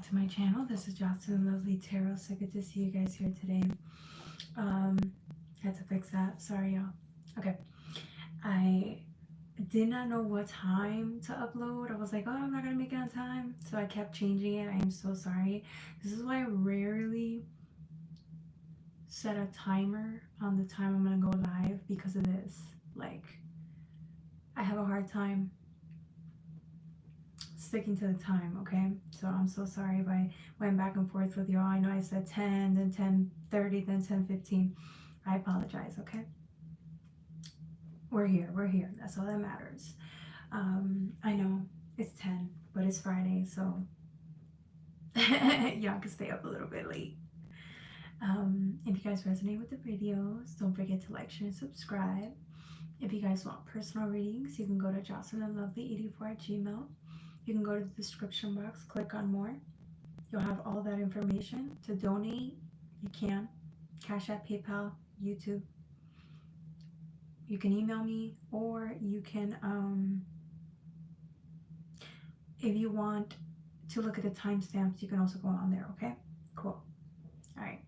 to my channel. This is Jocelyn Lovely Tarot. So good to see you guys here today. Had to fix that. Sorry, y'all. Okay. I did not know what time to upload. I was like, oh, I'm not gonna make it on time. So I kept changing it. I am so sorry. This is why I rarely set a timer on the time I'm gonna go live because of this. Like, I have a hard time sticking to the time, okay? So I'm so sorry if I went back and forth with y'all. I know I said 10, then 10:30, then 10:15. I apologize, okay? We're here. That's all that matters. I know it's 10, but it's Friday, so y'all can stay up a little bit late. If you guys resonate with the videos, don't forget to like, share, and subscribe. If you guys want personal readings, you can go to jocelynlovely84@gmail. You can go to the description box, click on more. You'll have all that information. To donate, you can. Cash App, PayPal, YouTube. You can email me, or you can, if you want to look at the timestamps, you can also go on there, okay? Cool. All right.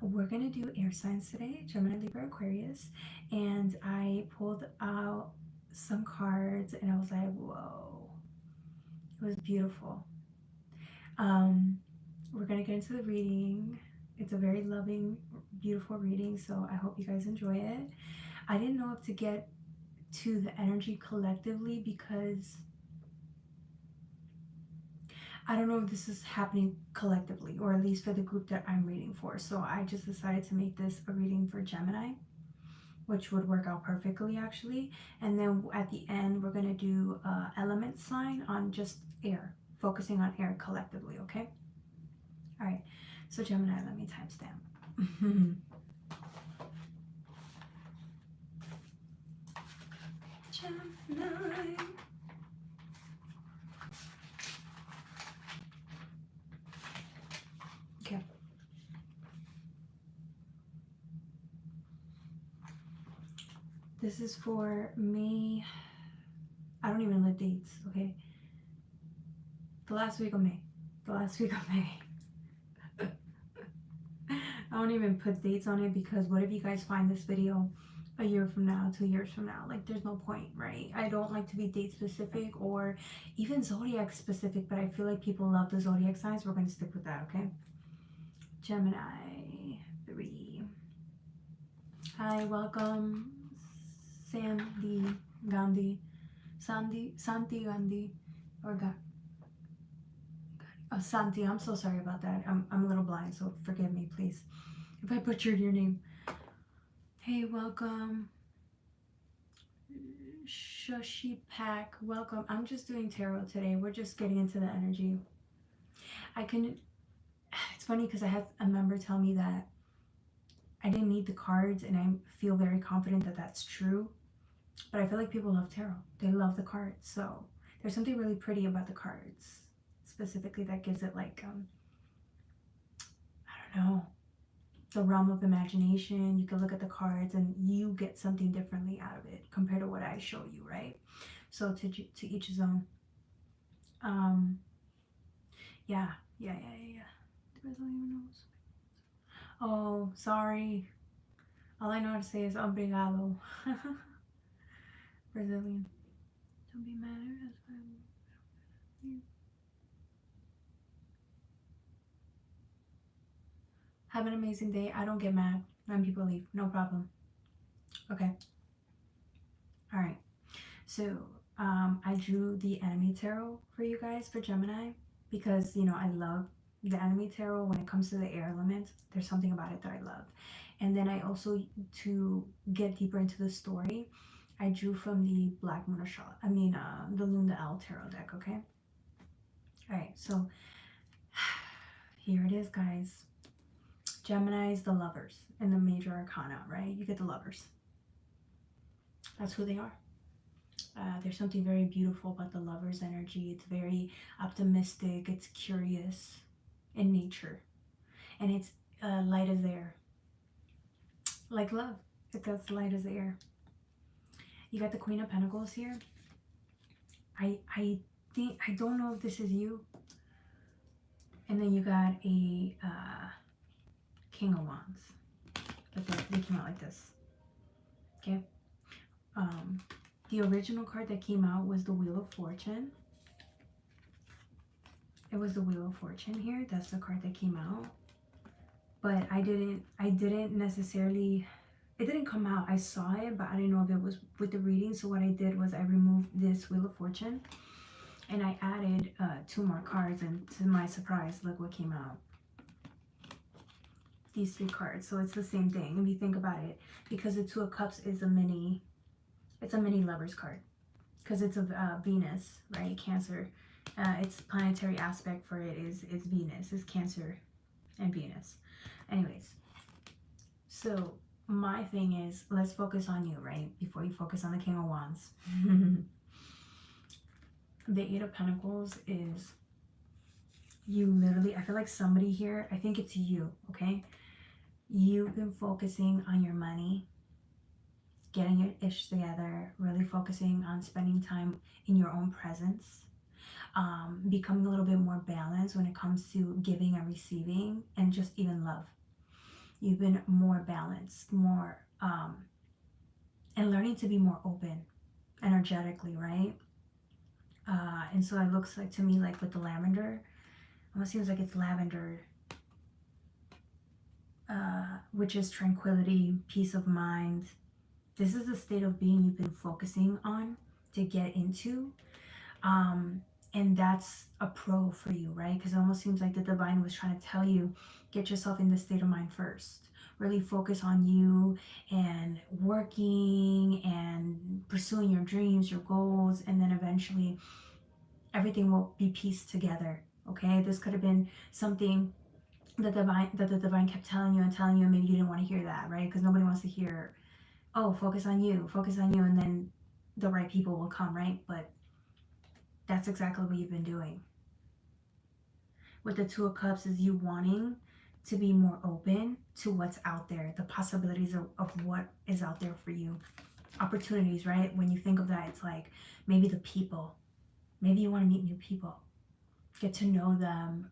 We're going to do air signs today, Gemini, Libra, Aquarius. And I pulled out some cards, and I was like, whoa. It was beautiful. We're going to get into the reading. It's a very loving, beautiful reading, so I hope you guys enjoy it. I didn't know if to get to the energy collectively because I don't know if this is happening collectively, or at least for the group that I'm reading for. So I just decided to make this a reading for Gemini, which would work out perfectly actually. And then at the end, we're going to do element sign on just air, focusing on air collectively, okay? All right, so Gemini, let me timestamp. Gemini. Okay. This is for May. I don't even know the dates, okay? The last week of May. I don't even put dates on it because what if you guys find this video a year from now, 2 years from now? Like, there's no point, right? I don't like to be date specific or even zodiac specific, but I feel like people love the zodiac signs. We're going to stick with that, okay? Gemini 3. Hi, welcome. Santi Gandhi, or Santi. I'm so sorry about that. I'm a little blind, so forgive me, please, if I butchered your name. Hey, welcome. Shushi Pack, welcome. I'm just doing tarot today. We're just getting into the energy. It's funny because I had a member tell me that I didn't need the cards, and I feel very confident that that's true. But I feel like people love tarot. They love the cards. So there's something really pretty about the cards, specifically that gives it like, I don't know, the realm of imagination. You can look at the cards and you get something differently out of it compared to what I show you, right? So to each his own. Yeah. The Brazilian knows. Oh, sorry. All I know how to say is obrigado. Brazilian. Don't be mad. Have an amazing day. I don't get mad when people leave. No problem. Okay. All right. So I drew the enemy tarot for you guys for Gemini because, you know, I love the enemy tarot when it comes to the air element. There's something about it that I love. And then I also, to get deeper into the story, I drew from the Black Moon Ashara. The Luna L tarot deck, okay? All right, so here it is, guys. Gemini is the lovers in the major arcana, right? You get the lovers. That's who they are. There's something very beautiful about the lover's energy. It's very optimistic. It's curious in nature. And it's light as air. Like love. It's as light as air. You got the Queen of Pentacles here. I don't know if this is you, And then you got a King of Wands. But they came out like this. Okay. The original card that came out was the Wheel of Fortune. It was the Wheel of Fortune here. That's the card that came out. But I didn't necessarily, it didn't come out. I saw it, but I didn't know if it was with the reading. So what I did was I removed this Wheel of Fortune and I added 2 more cards, and to my surprise, look what came out. These 3 cards. So it's the same thing if you think about it, because the 2 of Cups is a mini Lovers card, because it's a Venus, right? Cancer. Its planetary aspect for it is Venus, is Cancer and Venus. Anyways, so my thing is, let's focus on you, right? Before you focus on the King of Wands. The 8 of Pentacles is you literally, I feel like somebody here, I think it's you, okay? You've been focusing on your money, getting your ish together, really focusing on spending time in your own presence, becoming a little bit more balanced when it comes to giving and receiving, and just even love. You've been more balanced, more, and learning to be more open energetically, right? And so it looks like to me, like with the lavender, almost seems like it's lavender, which is tranquility, peace of mind. This is a state of being you've been focusing on to get into. And that's a pro for you, right? Because it almost seems like the divine was trying to tell you, get yourself in this state of mind first. Really focus on you and working and pursuing your dreams, your goals, and then eventually everything will be pieced together, okay? This could have been something that the divine kept telling you, and maybe you didn't want to hear that, right? Because nobody wants to hear, oh, focus on you, and then the right people will come, right? But that's exactly what you've been doing. With the 2 of Cups is you wanting to be more open to what's out there, the possibilities of what is out there for you. Opportunities, right? When you think of that, it's like maybe the people. Maybe you want to meet new people. Get to know them.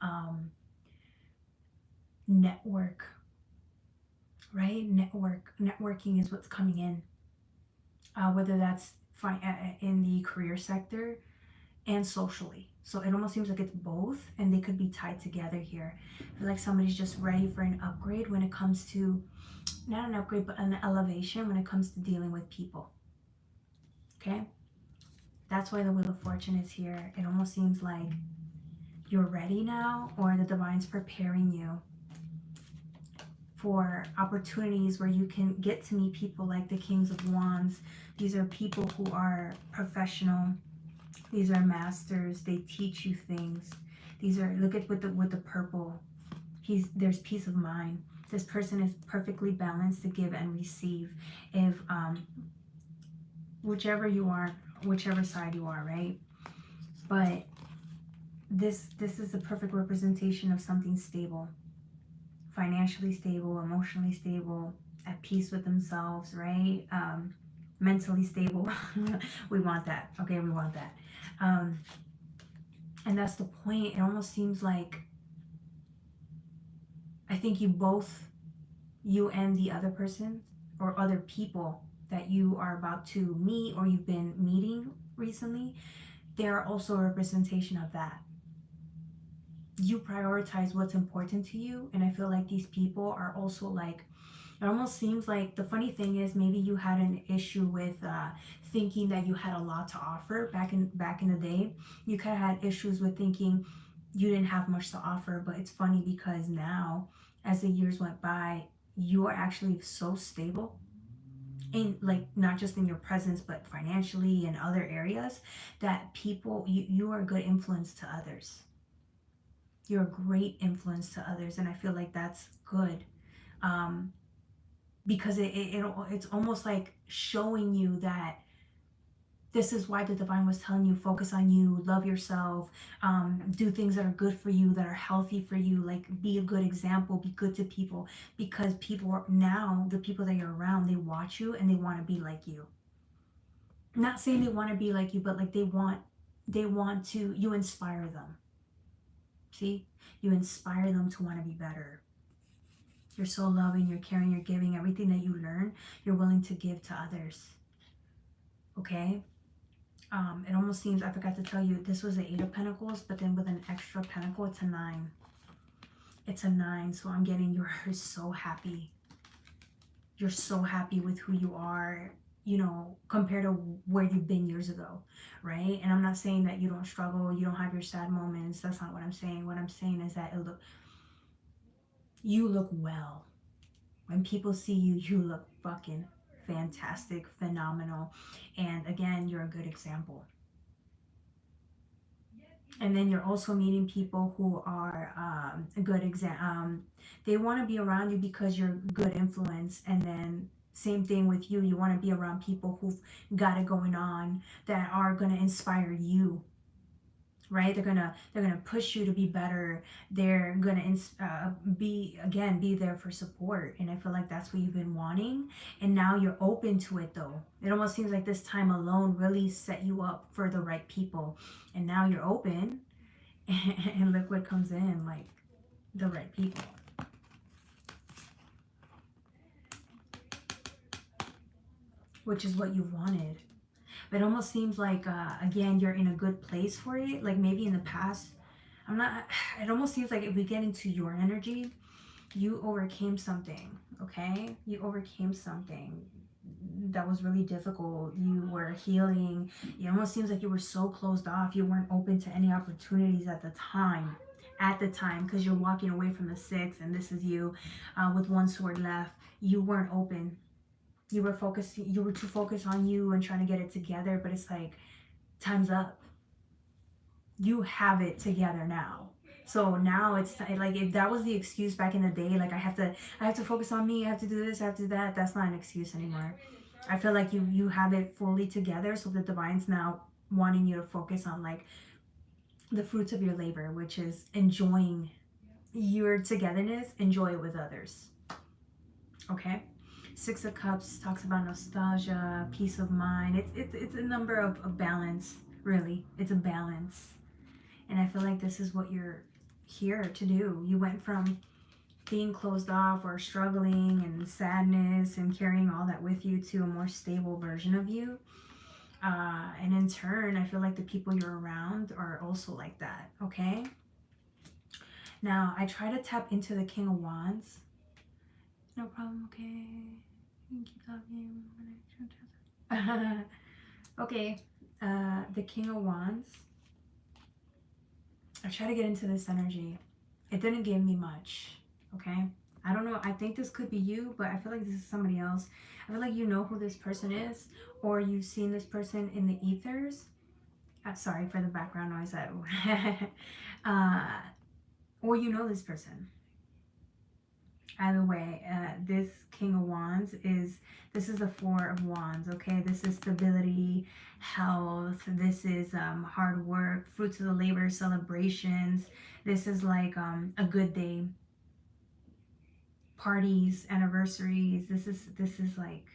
Network, right? Networking is what's coming in. Whether that's in the career sector and socially. So it almost seems like it's both, and they could be tied together here. I feel like somebody's just ready for an upgrade when it comes to, not an upgrade, but an elevation when it comes to dealing with people. Okay? That's why the Wheel of Fortune is here. It almost seems like you're ready now, or the divine's preparing you for opportunities where you can get to meet people like the Kings of Wands. These are people who are professional. These are masters. They teach you things. These are, look at with the purple. There's peace of mind. This person is perfectly balanced to give and receive. If whichever you are, whichever side you are, right? But this is a perfect representation of something stable. Financially stable, emotionally stable, at peace with themselves, right? Mentally stable. We want that. Okay, we want that. And that's the point. It almost seems like, I think you and the other person or other people that you are about to meet or you've been meeting recently, they're also a representation of that. You prioritize what's important to you, and I feel like these people are also like, it almost seems like, the funny thing is, maybe you had an issue with thinking that you had a lot to offer back in the day. You kind of had issues with thinking you didn't have much to offer, but it's funny because now, as the years went by, you are actually so stable in, like, not just in your presence, but financially and other areas, that people, you are a good influence to others. You're a great influence to others, and I feel like that's good, because it's almost like showing you that this is why the divine was telling you, focus on you, love yourself, do things that are good for you, that are healthy for you, like be a good example, be good to people, because people are now, the people that you're around, they watch you and they want to be like you. I'm not saying they want to be like you, but like they want to, you inspire them. See, you inspire them to want to be better. You're so loving, you're caring, you're giving. Everything that you learn, you're willing to give to others. Okay? It almost seems, I forgot to tell you, this was the 8 of Pentacles, but then with an extra pentacle, it's a 9. It's a 9, so I'm getting you're so happy. You're so happy with who you are, you know, compared to where you've been years ago, right? And I'm not saying that you don't struggle, you don't have your sad moments. That's not what I'm saying. What I'm saying is that you look well. When people see you, you look fucking fantastic, phenomenal. And again, you're a good example. And then you're also meeting people who are a good example. They want to be around you because you're good influence. And then same thing with you. You want to be around people who've got it going on, that are going to inspire you. Right? They're gonna push you to be better. They're gonna be there for support. And I feel like that's what you've been wanting, and now you're open to it. Though it almost seems like this time alone really set you up for the right people, and now you're open, and look what comes in, like the right people. Which is what you've wanted. But it almost seems like, again, you're in a good place for it. Like maybe in the past, it almost seems like if we get into your energy, you overcame something, okay? You overcame something that was really difficult. You were healing. It almost seems like you were so closed off. You weren't open to any opportunities at the time. Because you're walking away from the 6, and this is you with 1 sword left. You weren't open. You were too focused on you and trying to get it together, but it's like, time's up. You have it together now. So now it's like, if that was the excuse back in the day, like I have to focus on me, I have to do this, I have to do that, that's not an excuse anymore. I feel like you have it fully together, so the divine's now wanting you to focus on like the fruits of your labor, which is enjoying your togetherness, enjoy it with others. Okay? 6 of Cups talks about nostalgia, peace of mind. It's a number of balance, really. It's a balance. And I feel like this is what you're here to do. You went from being closed off or struggling and sadness and carrying all that with you to a more stable version of you. And in turn, I feel like the people you're around are also like that, okay? Now, I try to tap into the King of Wands. No problem, okay? You can keep talking. Okay, the King of Wands. I try to get into this energy. It didn't give me much, okay? I don't know. I think this could be you, but I feel like this is somebody else. I feel like you know who this person is, or you've seen this person in the ethers. Sorry for the background noise. Or you know this person. Either way, this King of Wands this is the 4 of Wands, okay? This is stability, health. This is hard work, fruits of the labor, celebrations. This is like a good day, parties, anniversaries. This is like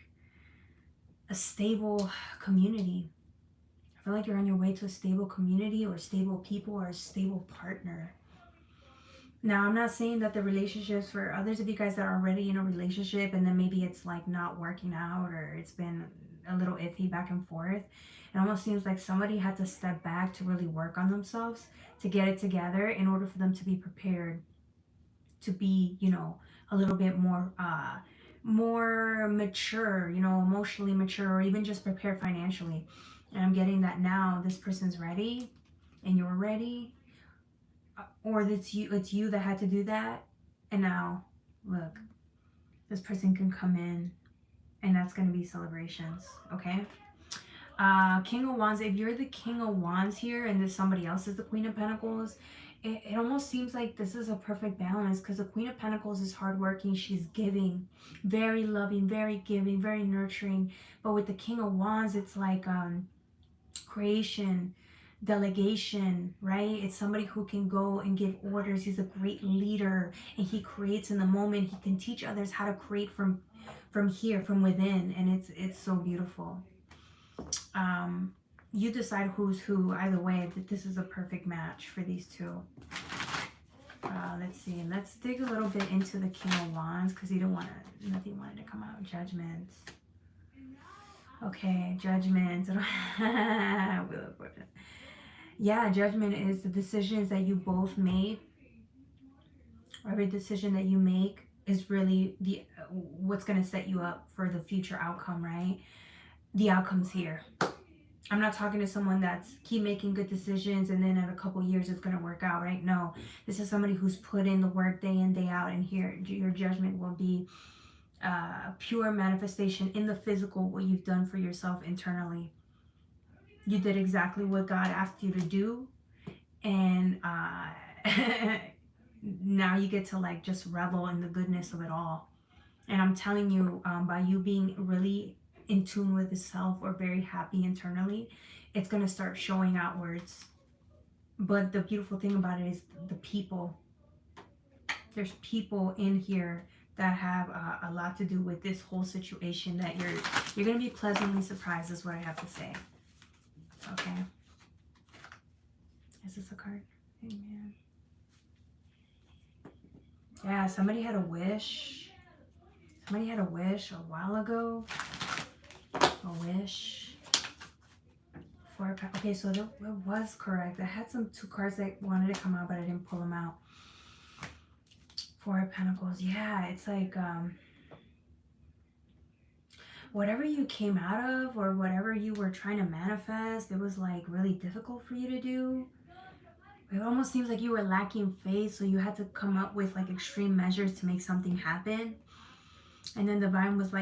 a stable community. I feel like you're on your way to a stable community, or stable people, or a stable partner. Now, I'm not saying that the relationships, for others of you guys that are already in a relationship and then maybe it's like not working out, or it's been a little iffy back and forth, it almost seems like somebody had to step back to really work on themselves to get it together in order for them to be prepared to be, you know, a little bit more mature, you know, emotionally mature, or even just prepared financially. And I'm getting that now this person's ready and you're ready. Or it's you that had to do that, and now look, this person can come in, and that's going to be celebrations, okay? King of Wands, if you're the King of Wands here and this somebody else is the Queen of Pentacles, it almost seems like this is a perfect balance, because the Queen of Pentacles is hardworking, she's giving, very loving, very giving, very nurturing. But with the King of Wands, it's like creation, delegation, right? It's somebody who can go and give orders. He's a great leader, and he creates in the moment. He can teach others how to create from here, from within, and it's so beautiful. You decide who's who. Either way, that this is a perfect match for these two. see. Let's dig a little bit into the King of Wands because you don't want to, nothing wanted to come out. Judgment. Okay, Judgment. Wheel of Fortune. Yeah, Judgment is the decisions that you both made. Every decision that you make is really the what's going to set you up for the future outcome, right? The outcome's here. I'm not talking to someone that's keep making good decisions and then in a couple years it's going to work out, right? No, this is somebody who's put in the work day in, day out, and here your judgment will be pure manifestation in the physical, what you've done for yourself internally. You did exactly what God asked you to do, and now you get to like just revel in the goodness of it all. And I'm telling you, by you being really in tune with the self or very happy internally, it's going to start showing outwards. But the beautiful thing about it is the people. There's people in here that have a lot to do with this whole situation that you're going to be pleasantly surprised is what I have to say. Okay. Is this a card? Amen. Yeah, somebody had a wish. Somebody had a wish a while ago. A wish. Okay, so that was correct. I had two cards that wanted to come out, but I didn't pull them out. Four of Pentacles. Yeah, it's like whatever you came out of or whatever you were trying to manifest, it was like really difficult for you to do. It almost seems like you were lacking faith, so you had to come up with like extreme measures to make something happen. And then the divine was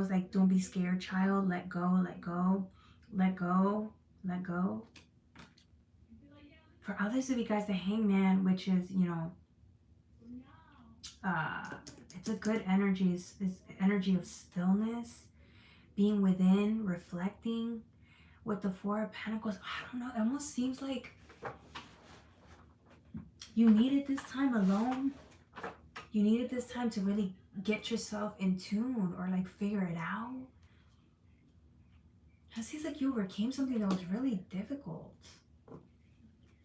like, don't be scared, child. Let go, let go, let go, let go. For others of you guys, the Hangman, which is, you know, it's a good energy. It's energy of stillness, being within, reflecting. With the Four of Pentacles, I don't know. It almost seems like you needed this time alone. You needed this time to really get yourself in tune or like figure it out. It seems like you overcame something that was really difficult.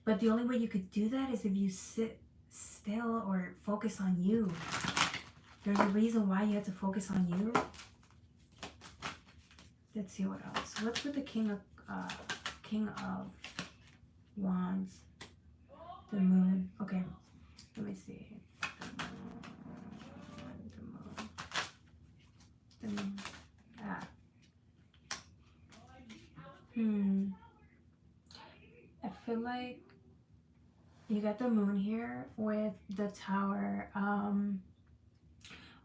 But the only way you could do that is if you sit still or focus on you. There's a reason why you had to focus on you. Let's see what else. What's with the King of Wands? The Moon. Okay, let me see. The Moon. Ah. I feel like you got the Moon here with the Tower.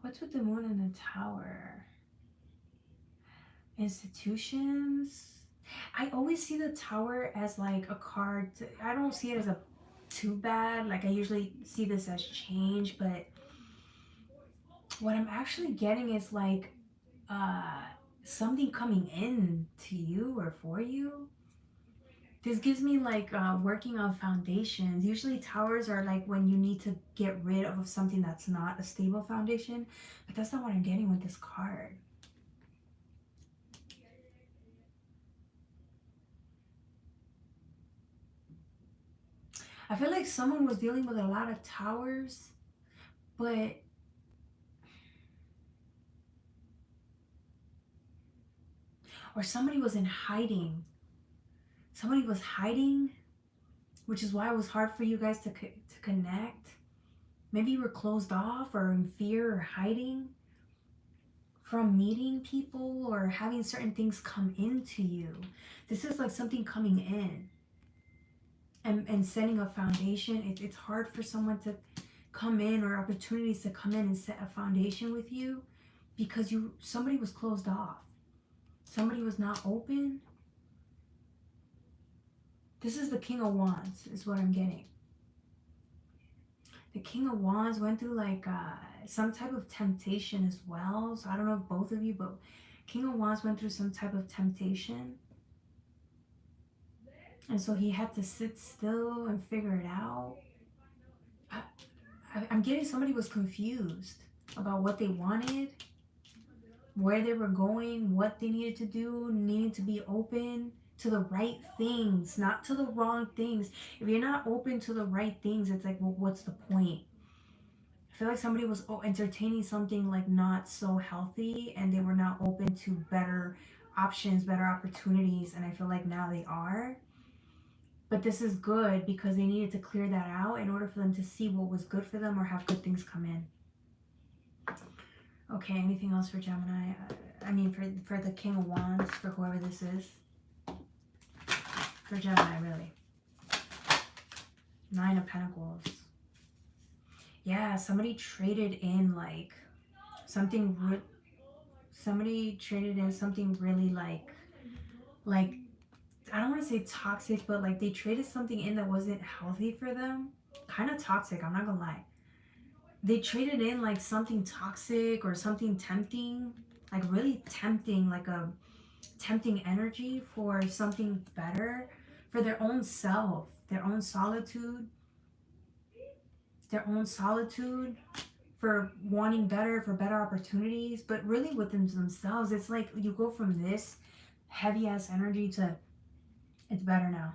What's with the Moon and the Tower? Institutions. I always see the Tower as like a card. I don't see it as a too bad. Like I usually see this as change, but what I'm actually getting is like something coming in to you or for you. This gives me like working on foundations. Usually towers are like when you need to get rid of something that's not a stable foundation, but that's not what I'm getting with this card. I feel like someone was dealing with a lot of towers, but or somebody was in hiding. Somebody was hiding, which is why it was hard for you guys to connect. Maybe you were closed off or in fear or hiding from meeting people or having certain things come into you. This is like something coming in and setting a foundation. It's hard for someone to come in or opportunities to come in and set a foundation with you because somebody was closed off. Somebody was not open. This is the King of Wands is what I'm getting. The King of Wands went through like some type of temptation as well. So I don't know if both of you, but King of Wands went through some type of temptation. And so he had to sit still and figure it out. I'm getting somebody was confused about what they wanted, where they were going, what they needed to do, needed to be open to the right things, not to the wrong things. If you're not open to the right things, it's like, well, what's the point? I feel like somebody was entertaining something like not so healthy, and they were not open to better options, better opportunities, and I feel like now they are. But this is good because they needed to clear that out in order for them to see what was good for them or have good things come in. Okay, anything else for Gemini? I mean, for the King of Wands, for whoever this is. For Gemini, really. 9 of Pentacles. Yeah, somebody traded in like something. Somebody traded in something really like I don't want to say toxic, but like they traded something in that wasn't healthy for them. Kind of toxic, I'm not gonna lie. They traded in like something toxic or something tempting, like really tempting, like a tempting energy for something better, for their own self, their own solitude, for wanting better, for better opportunities, but really within themselves. It's like you go from this heavy ass energy to it's better now.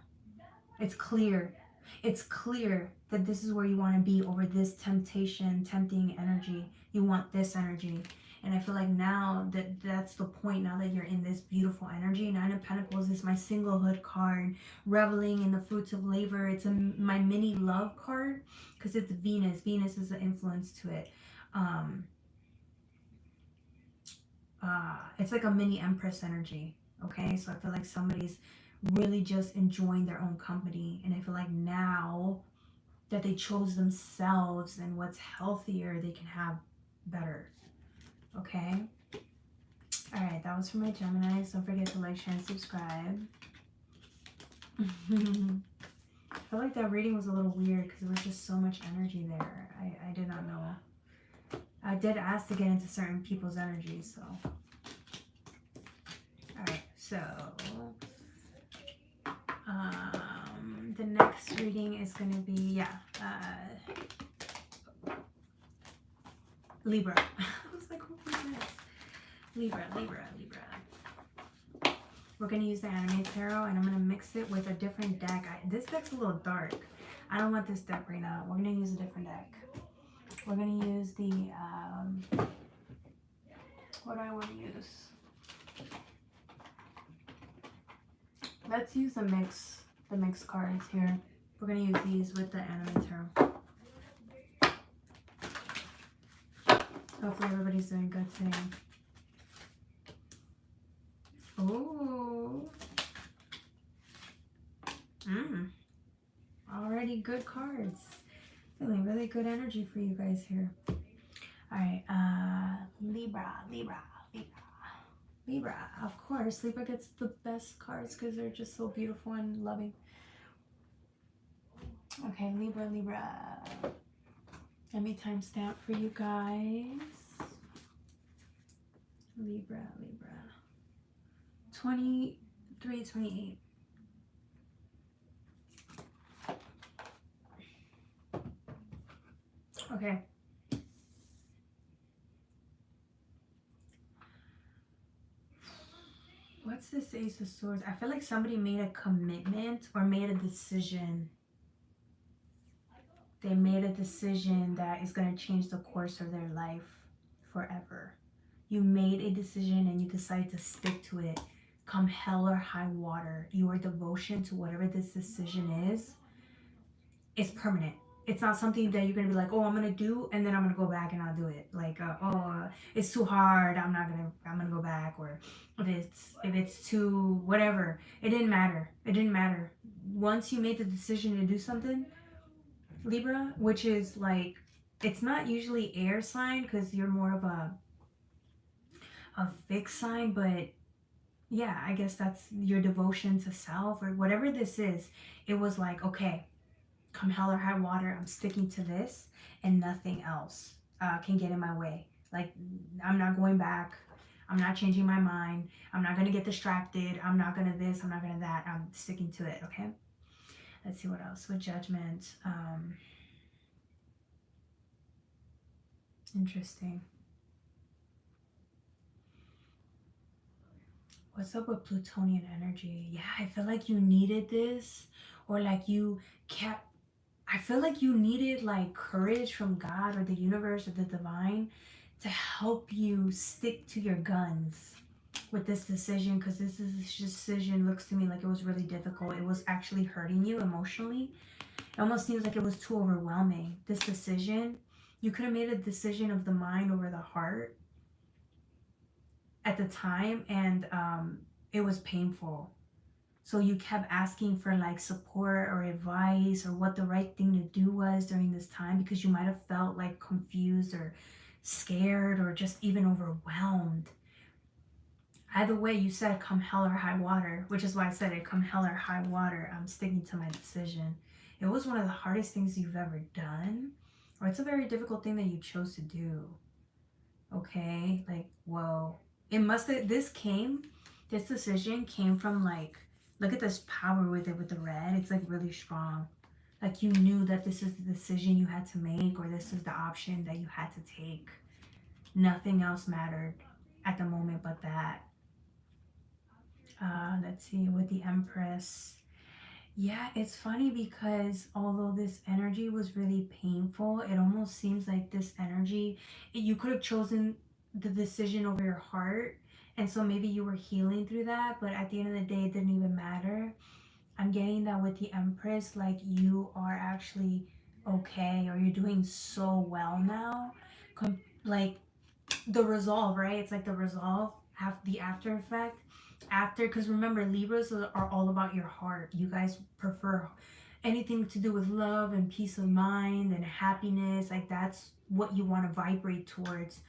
It's clear. It's clear that this is where you want to be over this tempting energy. You want this energy. And I feel like now that's the point, now that you're in this beautiful energy. 9 of Pentacles is my singlehood card, reveling in the fruits of labor. It's my mini love card because it's Venus. Venus is the influence to it. It's like a mini Empress energy. Okay, so I feel like somebody's really just enjoying their own company, and I feel like now that they chose themselves and what's healthier, they can have better. Okay, all right, that was for my Geminis. Don't forget to like, share, and subscribe. I feel like that reading was a little weird because there was just so much energy there. I did not know. I did ask to get into certain people's energies, so alright, so the next reading is going to be, Libra. I was like, what was this? Libra. We're going to use the Anime Tarot, and I'm going to mix it with a different deck. This deck's a little dark. I don't want this deck right now. We're going to use a different deck. We're going to use the, what do I want to use? Let's use the mix cards here. We're going to use these with the Anime Tarot. Hopefully everybody's doing good today. Oh. Already good cards. Feeling really good energy for you guys here. Alright, Libra. Of course, Libra gets the best cards because they're just so beautiful and loving. Okay, Libra. Let me timestamp for you guys. Libra. 23-28. Okay. What's this Ace of Swords? I feel like somebody made a commitment or made a decision. They made a decision that is going to change the course of their life forever. You made a decision and you decided to stick to it. Come hell or high water, your devotion to whatever this decision is permanent. It's not something that you're going to be like, oh, I'm going to do, and then I'm going to go back and I'll do it. Like, it's too hard, I'm going to go back. Or if it's too, whatever. It didn't matter. Once you made the decision to do something, Libra, which is like, it's not usually air sign because you're more of a fixed sign, but yeah, I guess that's your devotion to self or whatever this is. It was like, okay, come hell or high water, I'm sticking to this and nothing else can get in my way. Like, I'm not going back. I'm not changing my mind. I'm not going to get distracted. I'm not going to this. I'm not going to that. I'm sticking to it. Okay. Let's see what else with Judgment. Interesting. What's up with Plutonian energy? Yeah, I feel like you needed this, or like you kept I feel like you needed like courage from God or the universe or the divine to help you stick to your guns with this decision, because this decision looks to me like it was really difficult. It was actually hurting you emotionally. It almost seems like it was too overwhelming. This decision, you could have made a decision of the mind over the heart at the time, and it was painful. So you kept asking for like support or advice or what the right thing to do was during this time, because you might have felt like confused or scared or just even overwhelmed. Either way, you said come hell or high water, which is why I said it, come hell or high water, I'm sticking to my decision. It was one of the hardest things you've ever done, or it's a very difficult thing that you chose to do. Okay, like, whoa. It must have, this decision came from like, look at this power with it with the red. It's like really strong. Like you knew that this is the decision you had to make, or this is the option that you had to take. Nothing else mattered at the moment but that. Let's see, with the Empress. Yeah, it's funny because although this energy was really painful, it almost seems like this energy, you could have chosen the decision over your heart. And so maybe you were healing through that, but at the end of the day, it didn't even matter. I'm getting that with the Empress, like you are actually okay, or you're doing so well now. Like the resolve, right? It's like the resolve, the after effect. After, because remember, Libras are all about your heart. You guys prefer anything to do with love and peace of mind and happiness. Like that's what you want to vibrate towards.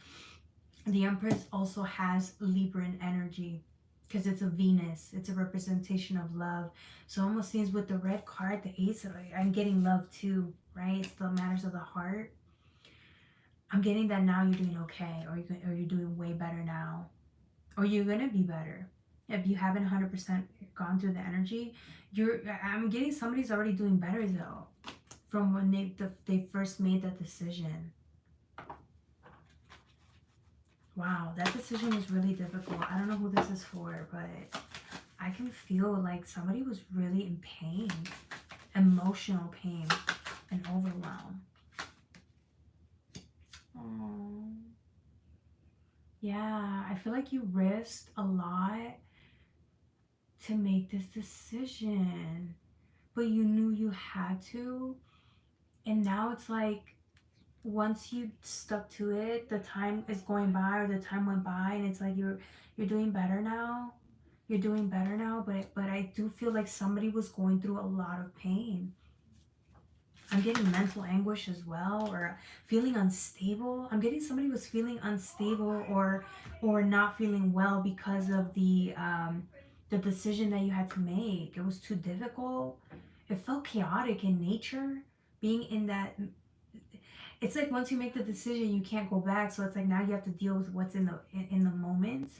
The Empress also has Libran energy because it's a Venus. It's a representation of love. So it almost seems with the red card, the Ace, I'm getting love too, right? It's the matters of the heart. I'm getting that now you're doing okay, or you're doing way better now, or you're gonna be better. If you haven't 100% gone through the energy, I'm getting somebody's already doing better though, from when they first made that decision. Wow, that decision was really difficult. I don't know who this is for, but I can feel like somebody was really in pain, emotional pain, and overwhelm. Oh. Yeah, I feel like you risked a lot to make this decision, but you knew you had to. And now it's like once you stuck to it, the time is going by, or the time went by, and it's like you're doing better now. You're doing better now, but I do feel like somebody was going through a lot of pain. I'm getting mental anguish as well, or feeling unstable. I'm getting somebody was feeling unstable or not feeling well because of the decision that you had to make. It was too difficult. It felt chaotic in nature. Being in that, it's like once you make the decision, you can't go back. So it's like now you have to deal with what's in the moment.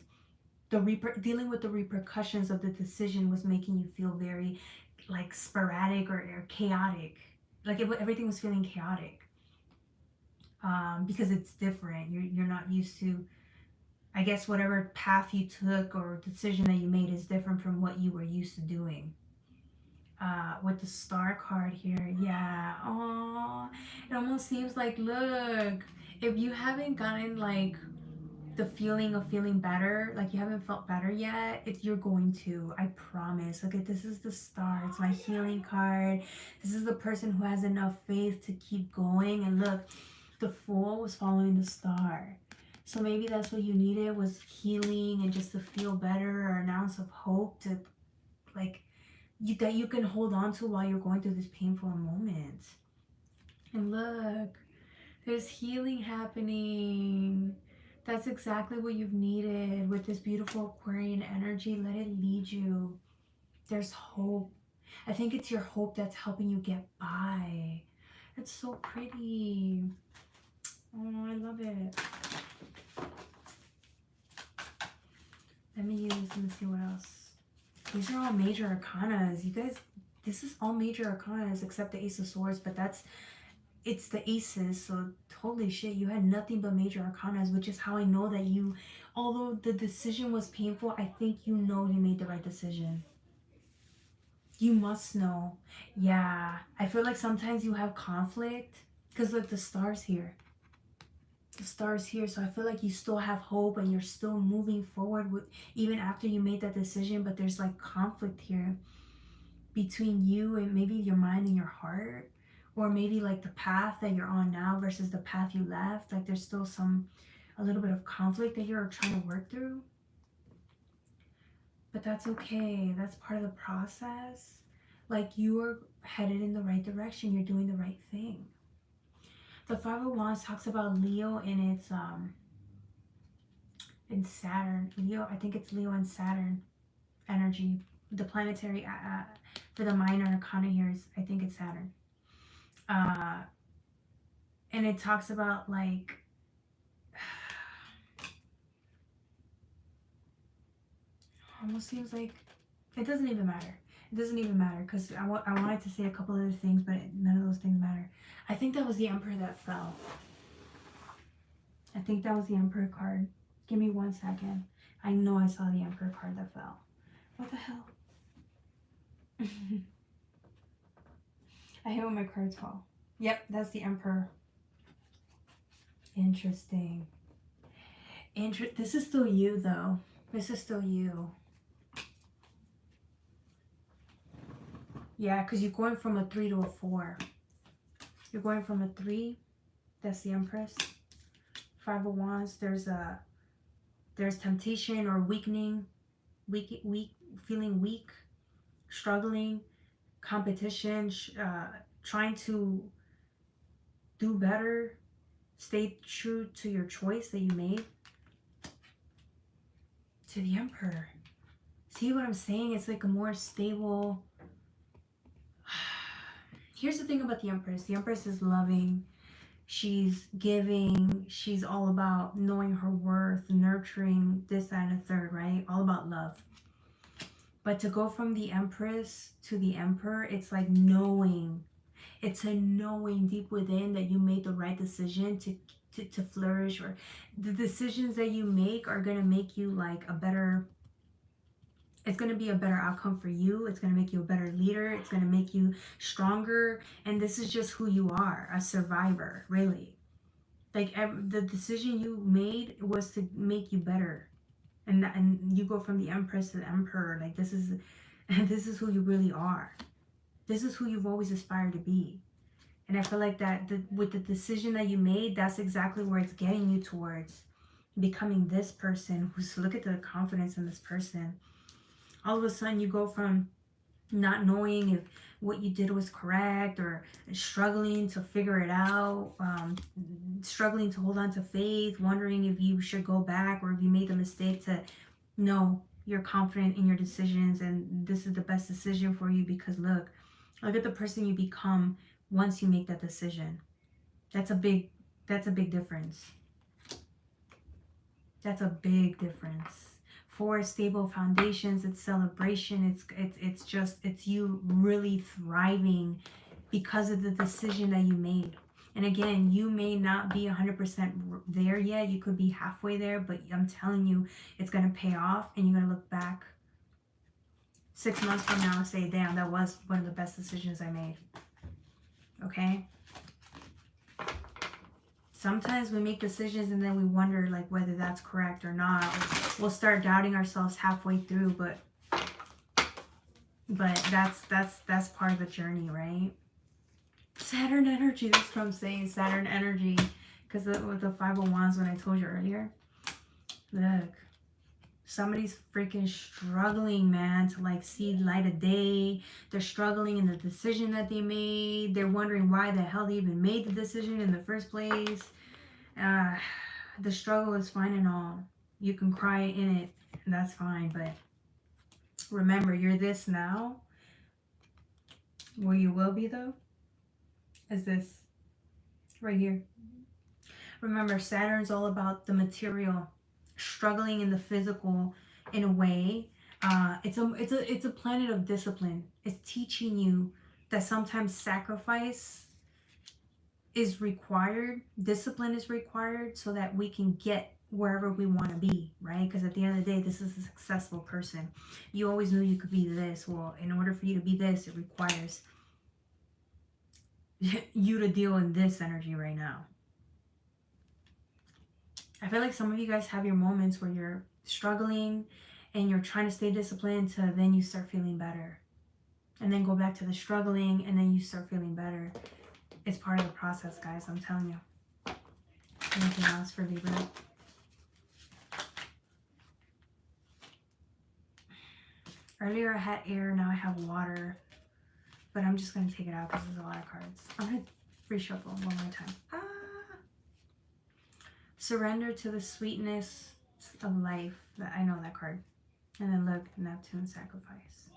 Dealing with the repercussions of the decision was making you feel very like sporadic or chaotic. Like everything was feeling chaotic, because it's different. You're not used to, I guess, whatever path you took or decision that you made is different from what you were used to doing. With the star card here, yeah. Oh, it almost seems like, look, if you haven't gotten like the feeling of feeling better, like you haven't felt better yet, you're going to, I promise. Look at, this is the star, it's my healing card. This is the person who has enough faith to keep going. And look, the Fool was following the star. So maybe that's what you needed, was healing and just to feel better, or an ounce of hope to like that you can hold on to while you're going through this painful moment. And look, there's healing happening. That's exactly what you've needed with this beautiful Aquarian energy. Let it lead you. There's hope. I think it's your hope that's helping you get by. It's so pretty. Oh, I love it. Let me see what else. These are all major arcanas. You guys, this is all major arcanas except the Ace of Swords, but it's the aces, so holy shit, you had nothing but major arcanas, which is how I know that you, although the decision was painful, I think you know you made the right decision. You must know. Yeah. I feel like sometimes you have conflict. Because look, the stars here. The stars here. So I feel like you still have hope and you're still moving forward with even after you made that decision. But there's like conflict here between you and maybe your mind and your heart. Or maybe like the path that you're on now versus the path you left. Like there's still a little bit of conflict that you're trying to work through. But that's okay. That's part of the process. Like you are headed in the right direction. You're doing the right thing. The Five of Wands talks about Leo and it's in Saturn. Leo, I think it's Leo and Saturn energy. The planetary for the minor arcana here is, I think it's Saturn. And it talks about like almost seems like it doesn't even matter. It doesn't even matter because I wanted to say a couple other things, but none of those things matter. I think that was the Emperor that fell. I think that was the Emperor card. Give me 1 second. I know I saw the Emperor card that fell. What the hell? I hate when my cards fall. Yep, that's the Emperor. Interesting. This is still you, though. This is still you. Yeah, because you're going from a 3 to a 4. You're going from a 3. That's the Empress. 5 of Wands. There's temptation or weakening. Feeling weak. Struggling. Competition. Trying to do better. Stay true to your choice that you made. To the Emperor. See what I'm saying? It's like a more stable... Here's the thing about the Empress. The Empress is loving. She's giving. She's all about knowing her worth, nurturing, this, that, and the third, right? All about love. But to go from the Empress to the Emperor, it's like knowing. It's a knowing deep within that you made the right decision to flourish, or the decisions that you make are going to make you like a better... It's going to be a better outcome for you. It's going to make you a better leader. It's going to make you stronger. And this is just who you are, a survivor, really. Like the decision you made was to make you better. And you go from the Empress to the Emperor. Like this is who you really are. This is who you've always aspired to be. And I feel like that with the decision that you made, that's exactly where it's getting you towards becoming this person. Look at the confidence in this person. All of a sudden you go from not knowing if what you did was correct or struggling to figure it out, struggling to hold on to faith, wondering if you should go back or if you made the mistake, to no, you're confident in your decisions and this is the best decision for you because look at the person you become once you make that decision. That's a big difference. That's a big difference. For stable foundations, it's celebration, it's you really thriving because of the decision that you made. And again, you may not be 100% there yet. You could be halfway there, but I'm telling you, it's going to pay off and you're going to look back 6 months from now and say, damn, that was one of the best decisions I made. Okay? Sometimes we make decisions and then we wonder like whether that's correct or not. We'll start doubting ourselves halfway through, but that's part of the journey, right? Saturn energy, that's what I'm saying, Saturn energy. Because with the 5 of Wands, when I told you earlier, look, somebody's freaking struggling, man, to like see light of day. They're struggling in the decision that they made. They're wondering why the hell they even made the decision in the first place. The struggle is fine and all. You can cry in it, and that's fine. But remember, you're this now. Where you will be, though, is this right here. Remember, Saturn's all about the material, struggling in the physical in a way. It's a planet of discipline. It's teaching you that sometimes sacrifice is required, discipline is required so that we can get wherever we want to be, right? Because at the end of the day, this is a successful person. You always knew you could be this. Well, in order for you to be this, it requires you to deal in this energy right now. I feel like some of you guys have your moments where you're struggling and you're trying to stay disciplined to then you start feeling better. And then go back to the struggling and then you start feeling better. It's part of the process, guys. I'm telling you. Anything else for Libra? Earlier I had air, now I have water. But I'm just going to take it out because there's a lot of cards. I'm going to reshuffle one more time. Surrender to the sweetness of life. I know that card. And then look, Neptune, sacrifice.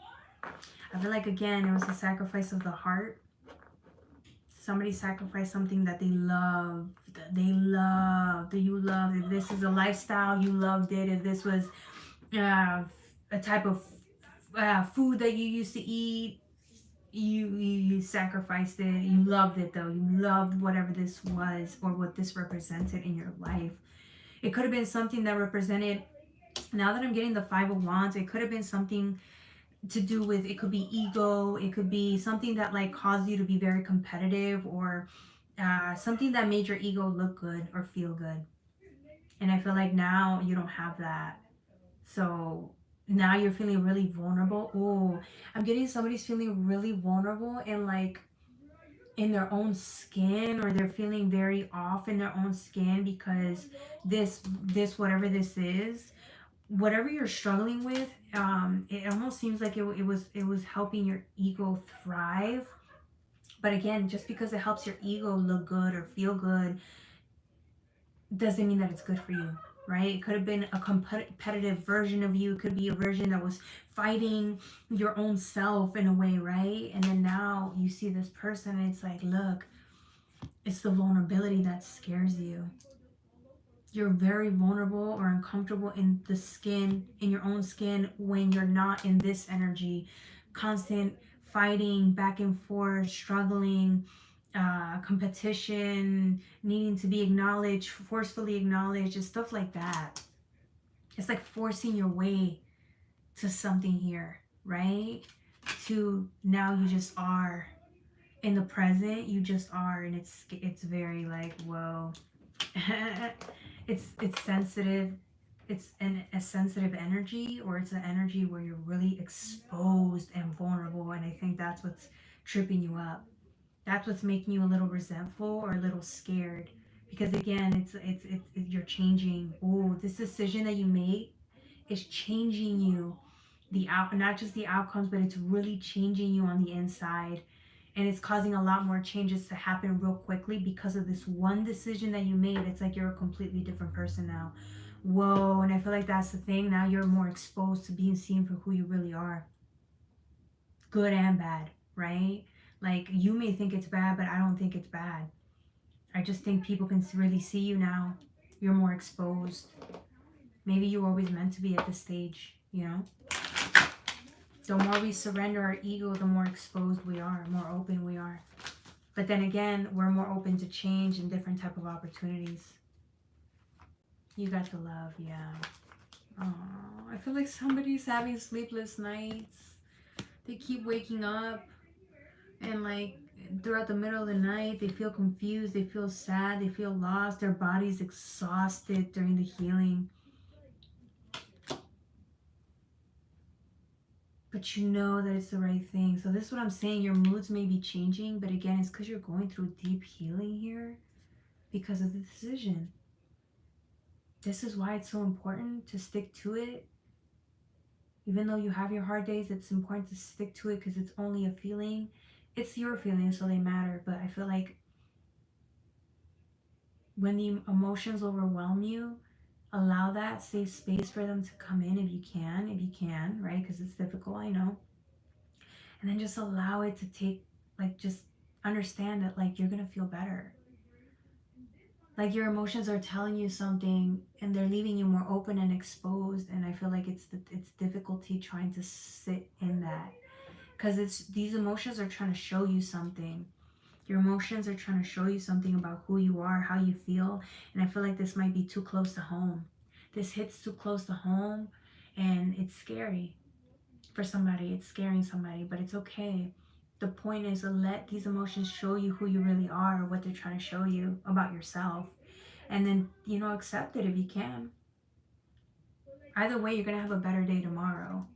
I feel like, again, it was the sacrifice of the heart. Somebody sacrificed something that they loved. They loved. You loved. If this is a lifestyle, you loved it. If this was a type of food that you used to eat, you sacrificed it. You loved it, though. You loved whatever this was or what this represented in your life. It could have been something that represented, now that I'm getting the Five of Wands, it could have been something to do with, it could be ego, it could be something that like caused you to be very competitive, or something that made your ego look good or feel good. And I feel like now you don't have that. So now you're feeling really vulnerable. Oh, I'm getting somebody's feeling really vulnerable and like in their own skin, or they're feeling very off in their own skin because this whatever this is, whatever you're struggling with, it almost seems like it was helping your ego thrive. But again, just because it helps your ego look good or feel good doesn't mean that it's good for you, right? It could have been a competitive version of you. It could be a version that was fighting your own self in a way, right? And then now you see this person and it's like, look, it's the vulnerability that scares you. You're very vulnerable or uncomfortable in the skin, in your own skin, when you're not in this energy. Constant fighting, back and forth, struggling, competition, needing to be acknowledged, forcefully acknowledged, and stuff like that. It's like forcing your way to something here, right? To now you just are. In the present, you just are, and it's very like, whoa. It's sensitive. It's a sensitive energy, or it's an energy where you're really exposed and vulnerable, and I think that's what's tripping you up. That's what's making you a little resentful or a little scared, because again, it's you're changing. Oh, this decision that you made is changing you. Not just the outcomes, but it's really changing you on the inside. And it's causing a lot more changes to happen real quickly because of this one decision that you made. It's like you're a completely different person now. Whoa. And I feel like that's the thing. Now you're more exposed to being seen for who you really are. Good and bad, right? Like, you may think it's bad, but I don't think it's bad. I just think people can really see you now. You're more exposed. Maybe you were always meant to be at this stage, you know? The more we surrender our ego, the more exposed we are, more open we are. But then again, we're more open to change and different type of opportunities. You got the love, yeah. Oh, I feel like somebody's having sleepless nights. They keep waking up and like throughout the middle of the night, they feel confused, they feel sad, they feel lost. Their body's exhausted during the healing. But you know that it's the right thing. So this is what I'm saying. Your moods may be changing, but again, it's because you're going through deep healing here because of the decision. This is why it's so important to stick to it. Even though you have your hard days, it's important to stick to it because it's only a feeling. It's your feelings, so they matter. But I feel like when the emotions overwhelm you, allow that, save space for them to come in if you can, right? Because it's difficult, I know. And then just allow it to take, like, just understand that, like, you're going to feel better. Like, your emotions are telling you something and they're leaving you more open and exposed. And I feel like it's difficulty trying to sit in that. Because these emotions are trying to show you something. Your emotions are trying to show you something about who you are, how you feel. And I feel like this might be too close to home. This hits too close to home, and it's scary for somebody. It's scaring somebody, but it's okay. The point is to let these emotions show you who you really are, what they're trying to show you about yourself. And then, you know, accept it if you can. Either way, you're going to have a better day tomorrow.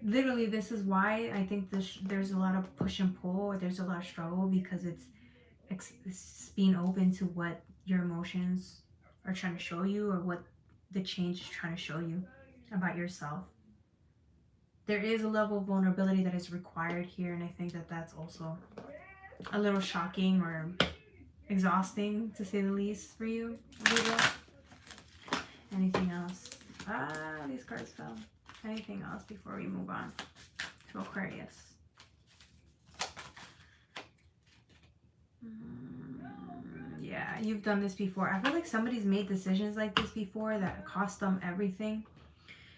Literally, this is why I think there's a lot of push and pull. There's a lot of struggle because it's being open to what your emotions are trying to show you, or what the change is trying to show you about yourself. There is a level of vulnerability that is required here, and I think that that's also a little shocking or exhausting, to say the least, for you, Libra. Anything else? These cards fell. Anything else before we move on to Aquarius? Yeah, you've done this before. I feel like somebody's made decisions like this before that cost them everything,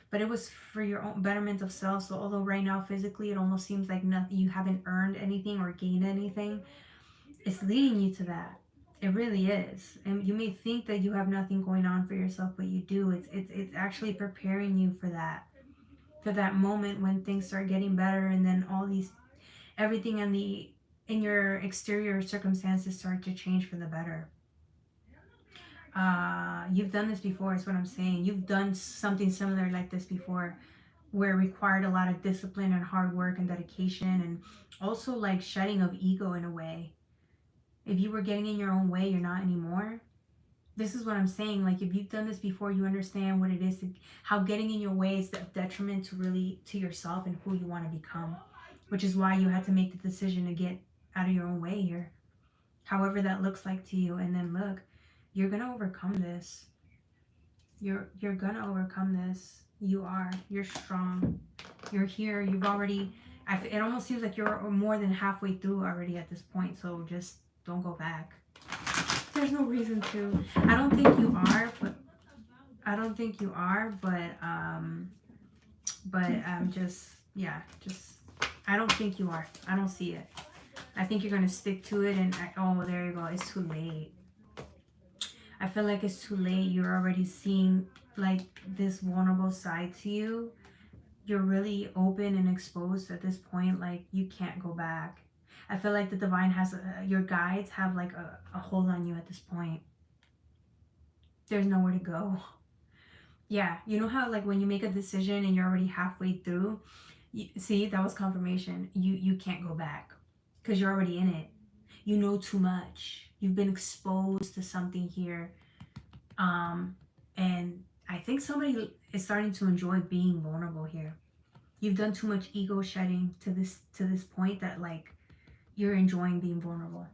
but it was for your own betterment of self. So although right now physically it almost seems like nothing, you haven't earned anything or gained anything, it's leading you to that. It really is. And you may think that you have nothing going on for yourself, but you do. It's actually preparing you for that moment when things start getting better, and then everything in your exterior circumstances start to change for the better. You've done this before, is what I'm saying. You've done something similar like this before, where it required a lot of discipline and hard work and dedication, and also like shedding of ego in a way. If you were getting in your own way, you're not anymore. This is what I'm saying. Like, if you've done this before, you understand what it is how getting in your way is a detriment to yourself and who you want to become, which is why you had to make the decision to get out of your own way here, however that looks like to you. And then look, you're gonna overcome this. You're gonna overcome this. You're strong. You're here. You've already, it almost seems like you're more than halfway through already at this point. So just don't go back. There's no reason to. I don't think you are, but I don't I don't think you are. I don't see it. I think you're gonna stick to it, and oh, there you go. It's too late. I feel like it's too late. You're already seeing like this vulnerable side to you. You're really open and exposed at this point. Like, you can't go back. I feel like the divine has your guides have like a hold on you at this point. There's nowhere to go. Yeah, you know how like when you make a decision and you're already halfway through, see, that was confirmation. You can't go back because you're already in it. You know too much. You've been exposed to something here, and I think somebody is starting to enjoy being vulnerable here. You've done too much ego shedding to this point that like you're enjoying being vulnerable.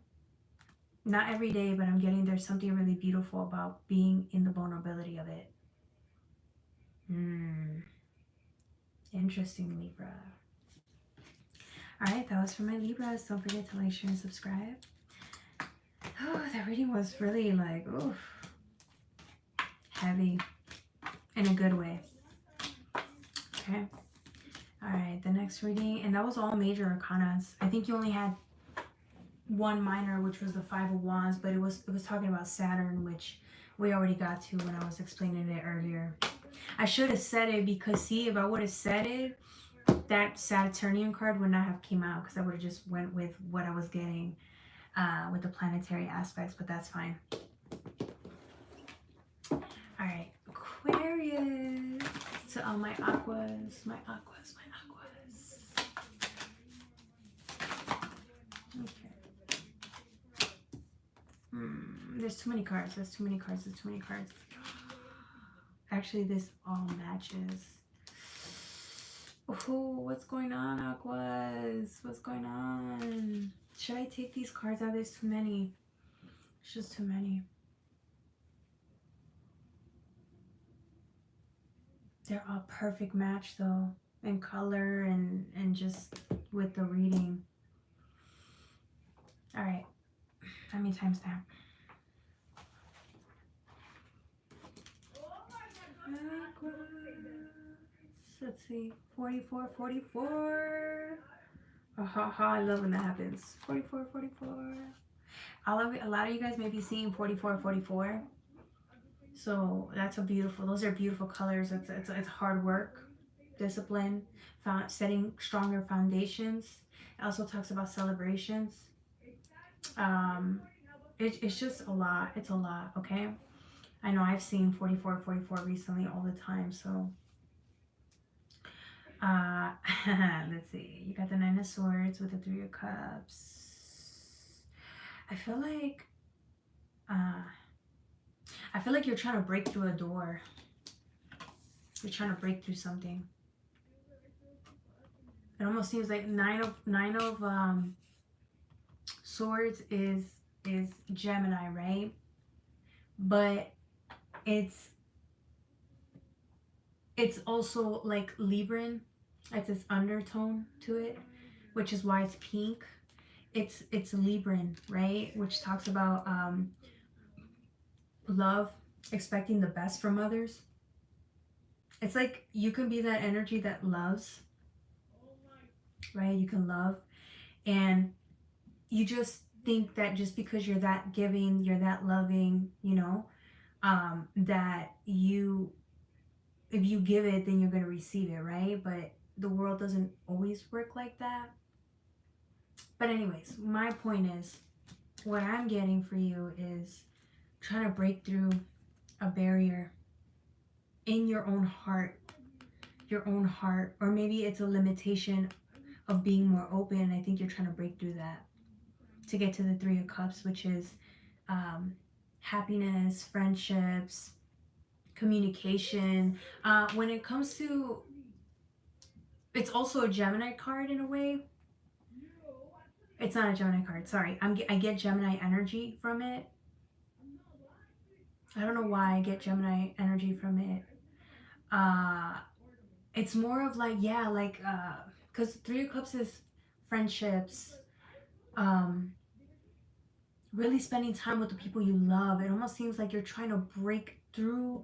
Not every day, but I'm getting there's something really beautiful about being in the vulnerability of it. Interesting, Libra. Alright, that was for my Libras. Don't forget to like, share, and subscribe. Oh, that reading was really like, oof, heavy in a good way. Okay. Alright, the next reading, and that was all major arcanas. I think you only had one minor, which was the Five of Wands, but it was talking about Saturn, which we already got to when I was explaining it earlier. I should have said it because, see, if I would have said it, that Saturnian card would not have came out, because I would have just went with what I was getting with the planetary aspects, but that's fine. All right, Aquarius. To all my aquas, my aquas, my aquas. Okay. There's too many cards. There's too many cards. There's too many cards. Actually, this all matches. Oh, what's going on, Aquas? What's going on? Should I take these cards out? There's too many. It's just too many. They're all perfect match though, in color and just with the reading. All right, let me timestamp. Let's see, 44, 44. How I love when that happens. 44, 44. A lot of you guys may be seeing 44, 44. So that's a beautiful, those are beautiful colors. It's hard work, discipline, setting stronger foundations. It also talks about celebrations. It's just a lot. It's a lot, okay? I know I've seen 44, 44 recently all the time, so let's see. You got the Nine of Swords with the Three of Cups. I feel like you're trying to break through a door. You're trying to break through something. It almost seems like nine of Swords is Gemini, right? But it's also like Libran. It's this undertone to it, which is why it's pink. It's Libran, right? Which talks about love, expecting the best from others. It's like you can be that energy that loves, right? You can love, and you just think that just because you're that giving, you're that loving, you know, that if you give it, then you're going to receive it, right? But the world doesn't always work like that. But anyways, my point is, what I'm getting for you is trying to break through a barrier in your own heart, or maybe it's a limitation of being more open. I think you're trying to break through that to get to the Three of Cups, which is happiness, friendships, communication. When it comes to, it's also a Gemini card in a way. It's not a Gemini card, sorry. I get Gemini energy from it. I don't know why I get Gemini energy from it. It's more of like, yeah, like, because Three of Cups is friendships, really spending time with the people you love. It almost seems like you're trying to break through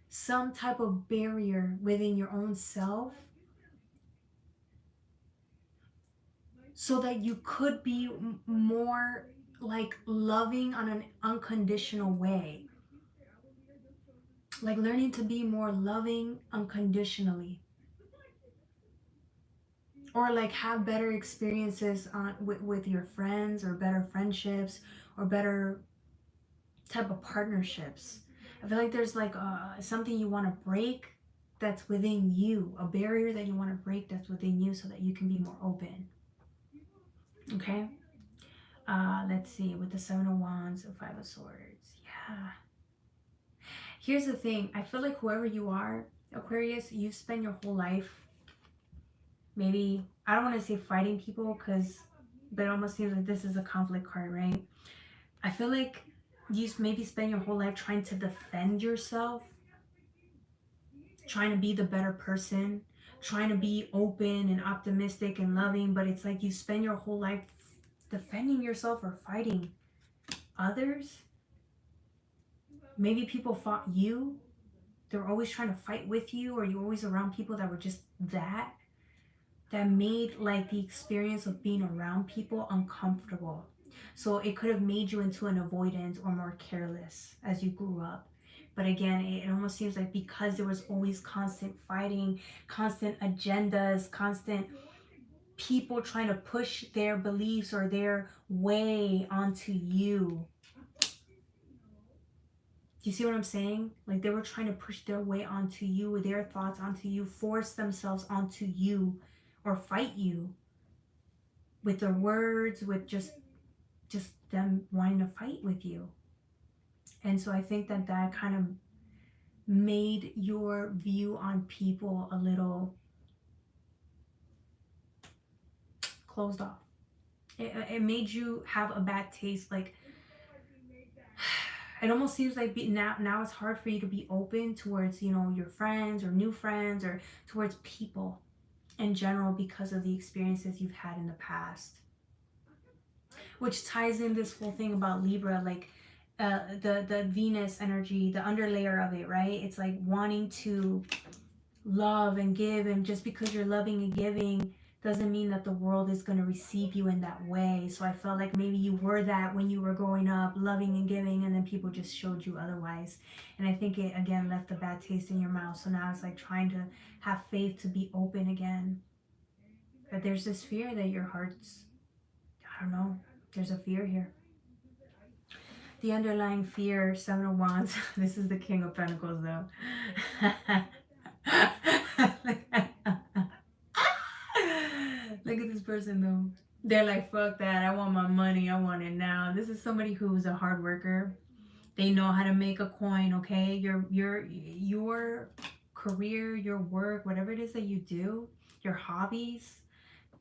some type of barrier within your own self so that you could be more like loving on an unconditional way. Like learning to be more loving unconditionally. Or like have better experiences with your friends, or better friendships, or better type of partnerships. I feel like there's like something you want to break that's within you, a barrier that you want to break that's within you so that you can be more open. Okay? Let's see, with the Seven of Wands and Five of Swords. Yeah. Here's the thing. I feel like whoever you are, Aquarius, you've spent your whole life, maybe, I don't want to say fighting people, but it almost seems like this is a conflict card, right? I feel like you maybe spend your whole life trying to defend yourself, trying to be the better person, trying to be open and optimistic and loving, but it's like you spend your whole life defending yourself or fighting others. Maybe people fought you. They're always trying to fight with you, or you're always around people that were just that made like the experience of being around people uncomfortable. So it could have made you into an avoidant or more careless as you grew up. But again, it almost seems like because there was always constant fighting, constant agendas, constant people trying to push their beliefs or their way onto you. Do you see what I'm saying? Like they were trying to push their way onto you, their thoughts onto you, force themselves onto you, or fight you with their words, with just them wanting to fight with you. And so I think that kind of made your view on people a little closed off. It made you have a bad taste. Like it almost seems like now it's hard for you to be open towards, you know, your friends or new friends, or towards people in general because of the experiences you've had in the past. Which ties in this whole thing about Libra, like the Venus energy, the underlayer of it, right? It's like wanting to love and give, and just because you're loving and giving doesn't mean that the world is going to receive you in that way. So I felt like maybe you were that when you were growing up, loving and giving, and then people just showed you otherwise. And I think it, again, left a bad taste in your mouth. So now it's like trying to have faith to be open again. But there's this fear that your heart's, I don't know, there's a fear here. The underlying fear, Seven of Wands. This is the King of Pentacles, though. Look at this person, though. They're like, fuck that. I want my money. I want it now. This is somebody who's a hard worker. They know how to make a coin, okay? Your career, your work, whatever it is that you do, your hobbies,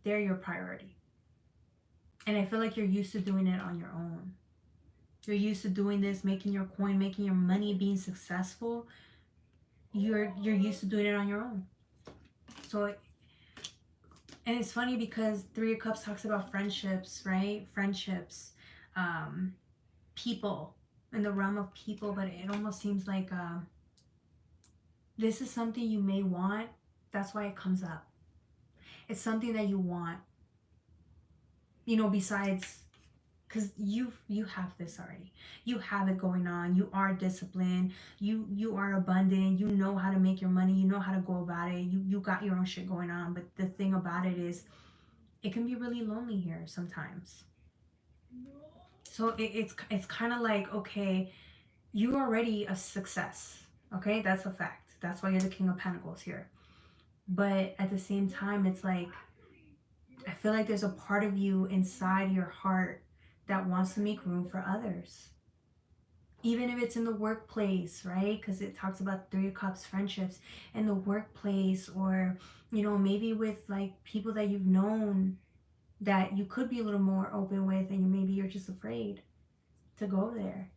they're your priority. And I feel like you're used to doing it on your own. You're used to doing this, making your coin, making your money, being successful. You're used to doing it on your own. So, and it's funny because Three of Cups talks about friendships, right? Friendships, people, in the realm of people, but it almost seems like this is something you may want. That's why it comes up. It's something that you want, you know, besides, because you have this already. You have it going on. You are disciplined. You are abundant. You know how to make your money. You know how to go about it. You got your own shit going on. But the thing about it is, it can be really lonely here sometimes. So it's kind of like, okay, you're already a success. Okay, that's a fact. That's why you're the King of Pentacles here. But at the same time, it's like, I feel like there's a part of you inside your heart that wants to make room for others. Even if it's in the workplace, right? Because it talks about Three of Cups, friendships in the workplace, or, you know, maybe with like people that you've known that you could be a little more open with, and maybe you're just afraid to go there.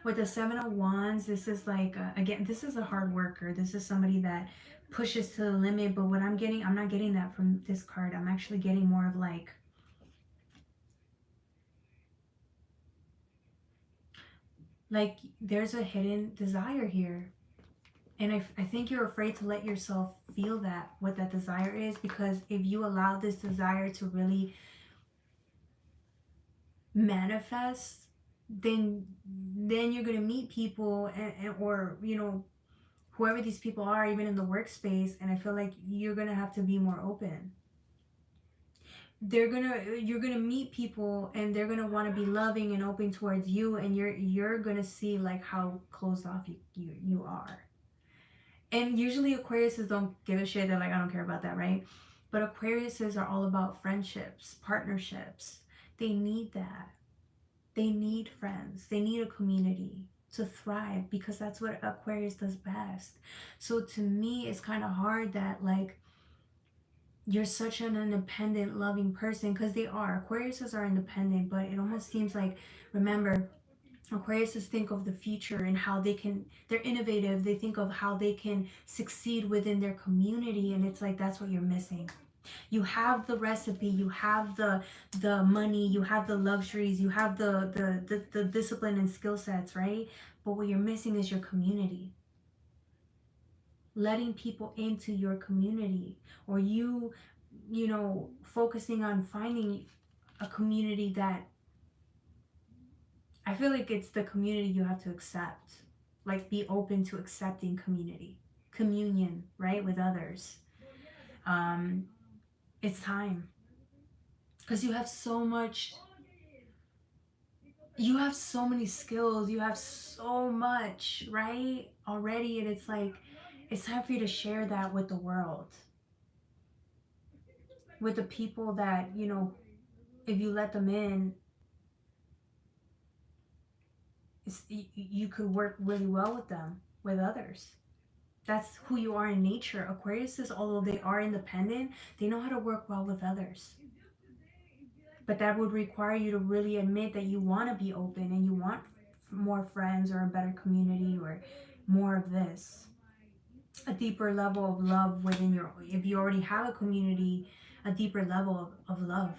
With the Seven of Wands, this is like, again, this is a hard worker. This is somebody that pushes to the limit. But what I'm getting, I'm not getting that from this card. I'm actually getting more of like there's a hidden desire here. And I think you're afraid to let yourself feel that, what that desire is, because if you allow this desire to really manifest, then you're going to meet people or, you know, whoever these people are, even in the workspace. And I feel like you're going to have to be more open. You're gonna meet people, and they're gonna want to be loving and open towards you, and you're gonna see like how closed off you are. And usually Aquariuses don't give a shit. They're like, I don't care about that, right? But Aquariuses are all about friendships, partnerships. They need that. They need friends. They need a community to thrive, because that's what Aquarius does best. So to me, it's kind of hard that like you're such an independent, loving person, because they are. Aquariuses are independent, but it almost seems like, remember, Aquariuses think of the future and how they're innovative. They think of how they can succeed within their community, and it's like, that's what you're missing. You have the recipe, you have the money, you have the luxuries, you have the discipline and skill sets, right? But what you're missing is your community. Letting people into your community, or you know, focusing on finding a community that, I feel like it's the community you have to accept. Like, be open to accepting communion, right, with others. It's time, because you have so much, you have so many skills, you have so much, right, already, and it's like, it's time for you to share that with the world, with the people that, you know, if you let them in, you could work really well with them, with others. That's who you are in nature. Aquariuses, although they are independent, they know how to work well with others. But that would require you to really admit that you want to be open, and you want more friends, or a better community, or more of this. A deeper level of love within if you already have a community, a deeper level of love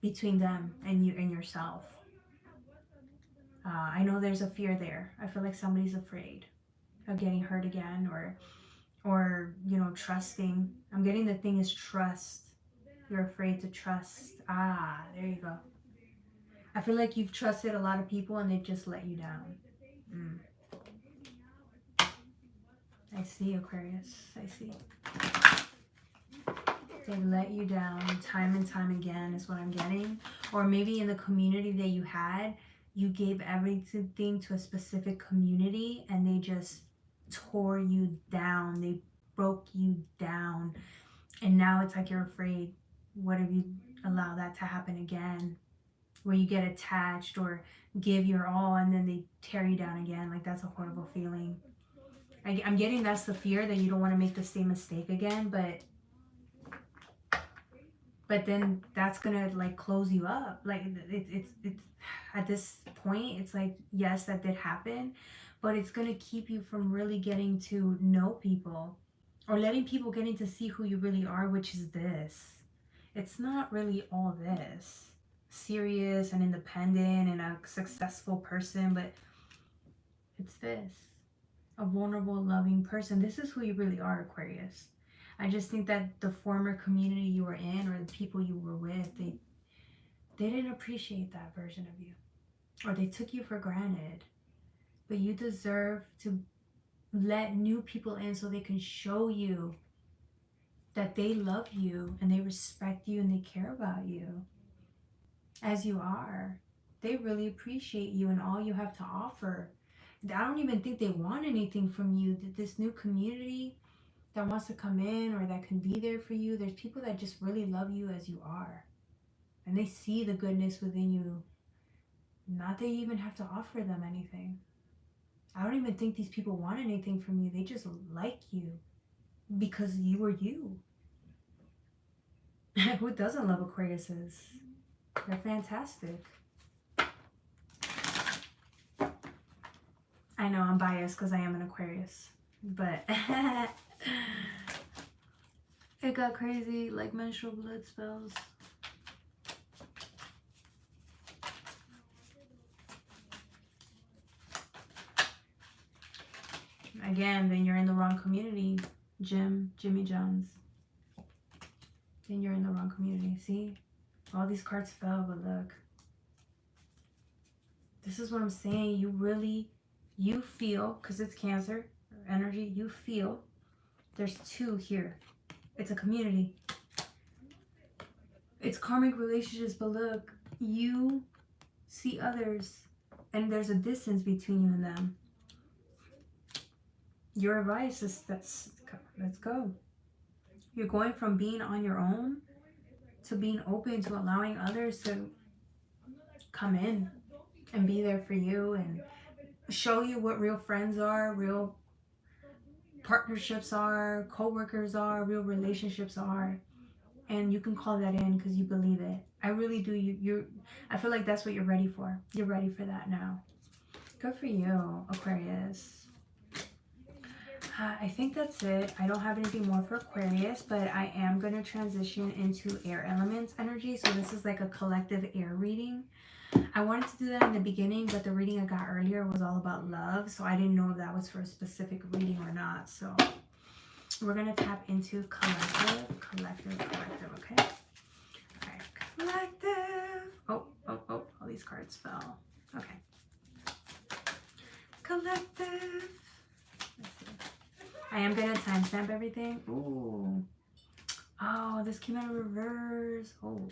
between them and you and yourself. I know there's a fear there. I feel like somebody's afraid of getting hurt again, or, you know, trusting. I'm getting the thing is trust. You're afraid to trust. Ah, there you go. I feel like you've trusted a lot of people and they've just let you down. Mm. I see, Aquarius. I see. They let you down time and time again is what I'm getting. Or maybe in the community that you had, you gave everything to a specific community and they just tore you down. They broke you down. And now it's like you're afraid. What if you allow that to happen again? Where you get attached or give your all and then they tear you down again. Like, that's a horrible feeling. I'm getting that's the fear, that you don't want to make the same mistake again, but then that's gonna like close you up. Like, it's at this point, it's like, yes, that did happen, but it's gonna keep you from really getting to know people or letting people getting to see who you really are, which is this. It's not really all this serious and independent and a successful person, but it's this, a vulnerable, loving person. This is who you really are, Aquarius. I just think that the former community you were in or the people you were with, they didn't appreciate that version of you, or they took you for granted. But you deserve to let new people in so they can show you that they love you and they respect you and they care about you as you are. They really appreciate you and all you have to offer. I don't even think they want anything from you. This new community that wants to come in or that can be there for you, there's people that just really love you as you are. And they see the goodness within you. Not that you even have to offer them anything. I don't even think these people want anything from you. They just like you because you are you. Who doesn't love Aquariuses? They're fantastic. I know I'm biased because I am an Aquarius, but it got crazy, like menstrual blood spells. Again, then you're in the wrong community, Jimmy Jones. Then you're in the wrong community. See? All these cards fell, but look. This is what I'm saying. You feel, because it's Cancer energy, you feel there's two here. It's a community. It's karmic relationships, but look, you see others, and there's a distance between you and them. Your advice is let's go. You're going from being on your own to being open to allowing others to come in and be there for you and show you what real friends are, real partnerships are, co-workers are, real relationships are. And you can call that in because you believe it. I really do. I feel like that's what you're ready for. You're ready for that now. Good for you, Aquarius. I think that's it. I don't have anything more for Aquarius, but I am going to transition into air elements energy. So this is like a collective air reading. I wanted to do that in the beginning, but the reading I got earlier was all about love. So I didn't know if that was for a specific reading or not. So we're going to tap into collective, okay? All right, collective. Oh, all these cards fell. Okay. Collective. Let's see. I am going to timestamp everything. Ooh. Oh, this came out of reverse. Oh.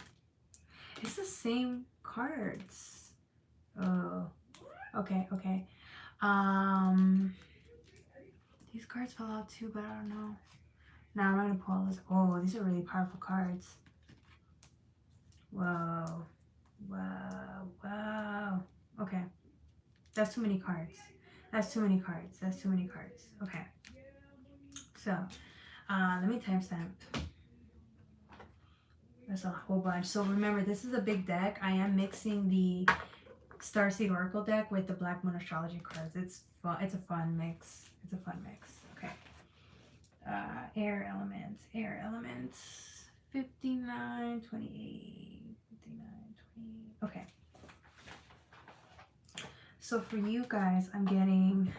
It's the same cards. Oh. Okay. These cards fell out too, but I don't know. Now I'm going to pull this. Oh, these are really powerful cards. Whoa. Okay. That's too many cards. Okay. So, let me timestamp. That's a whole bunch. So remember, this is a big deck. I am mixing the Starseed Oracle deck with the Black Moon Astrology cards. It's fun. It's a fun mix. Okay. Air elements. 59, 28, 59, 20. Okay. So for you guys, I'm getting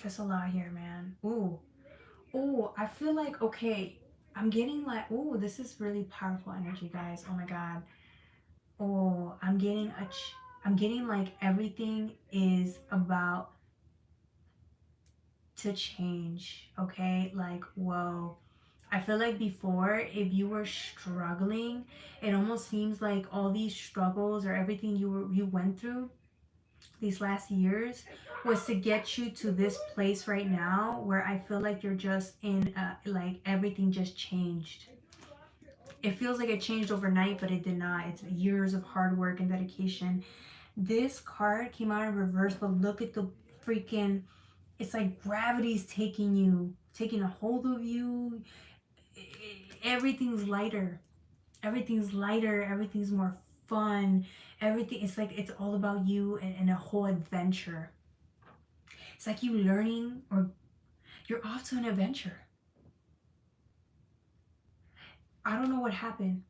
Just a lot here, man. Ooh. Ooh, I feel like, okay, I'm getting like, ooh, this is really powerful energy, guys. Oh my God. Oh, I'm getting like everything is about to change, okay? Like, whoa. I feel like before, if you were struggling, it almost seems like all these struggles or everything you went through these last years was to get you to this place right now where I feel like you're just in like everything just changed. It feels like it changed overnight, but it did not. It's years of hard work and dedication. This card came out in reverse, but look at the freaking, it's like gravity's taking a hold of you. Everything's lighter. Everything's lighter. Everything's more fun. Everything, it's like it's all about you and a whole adventure. It's like you learning or you're off to an adventure. I don't know what happened,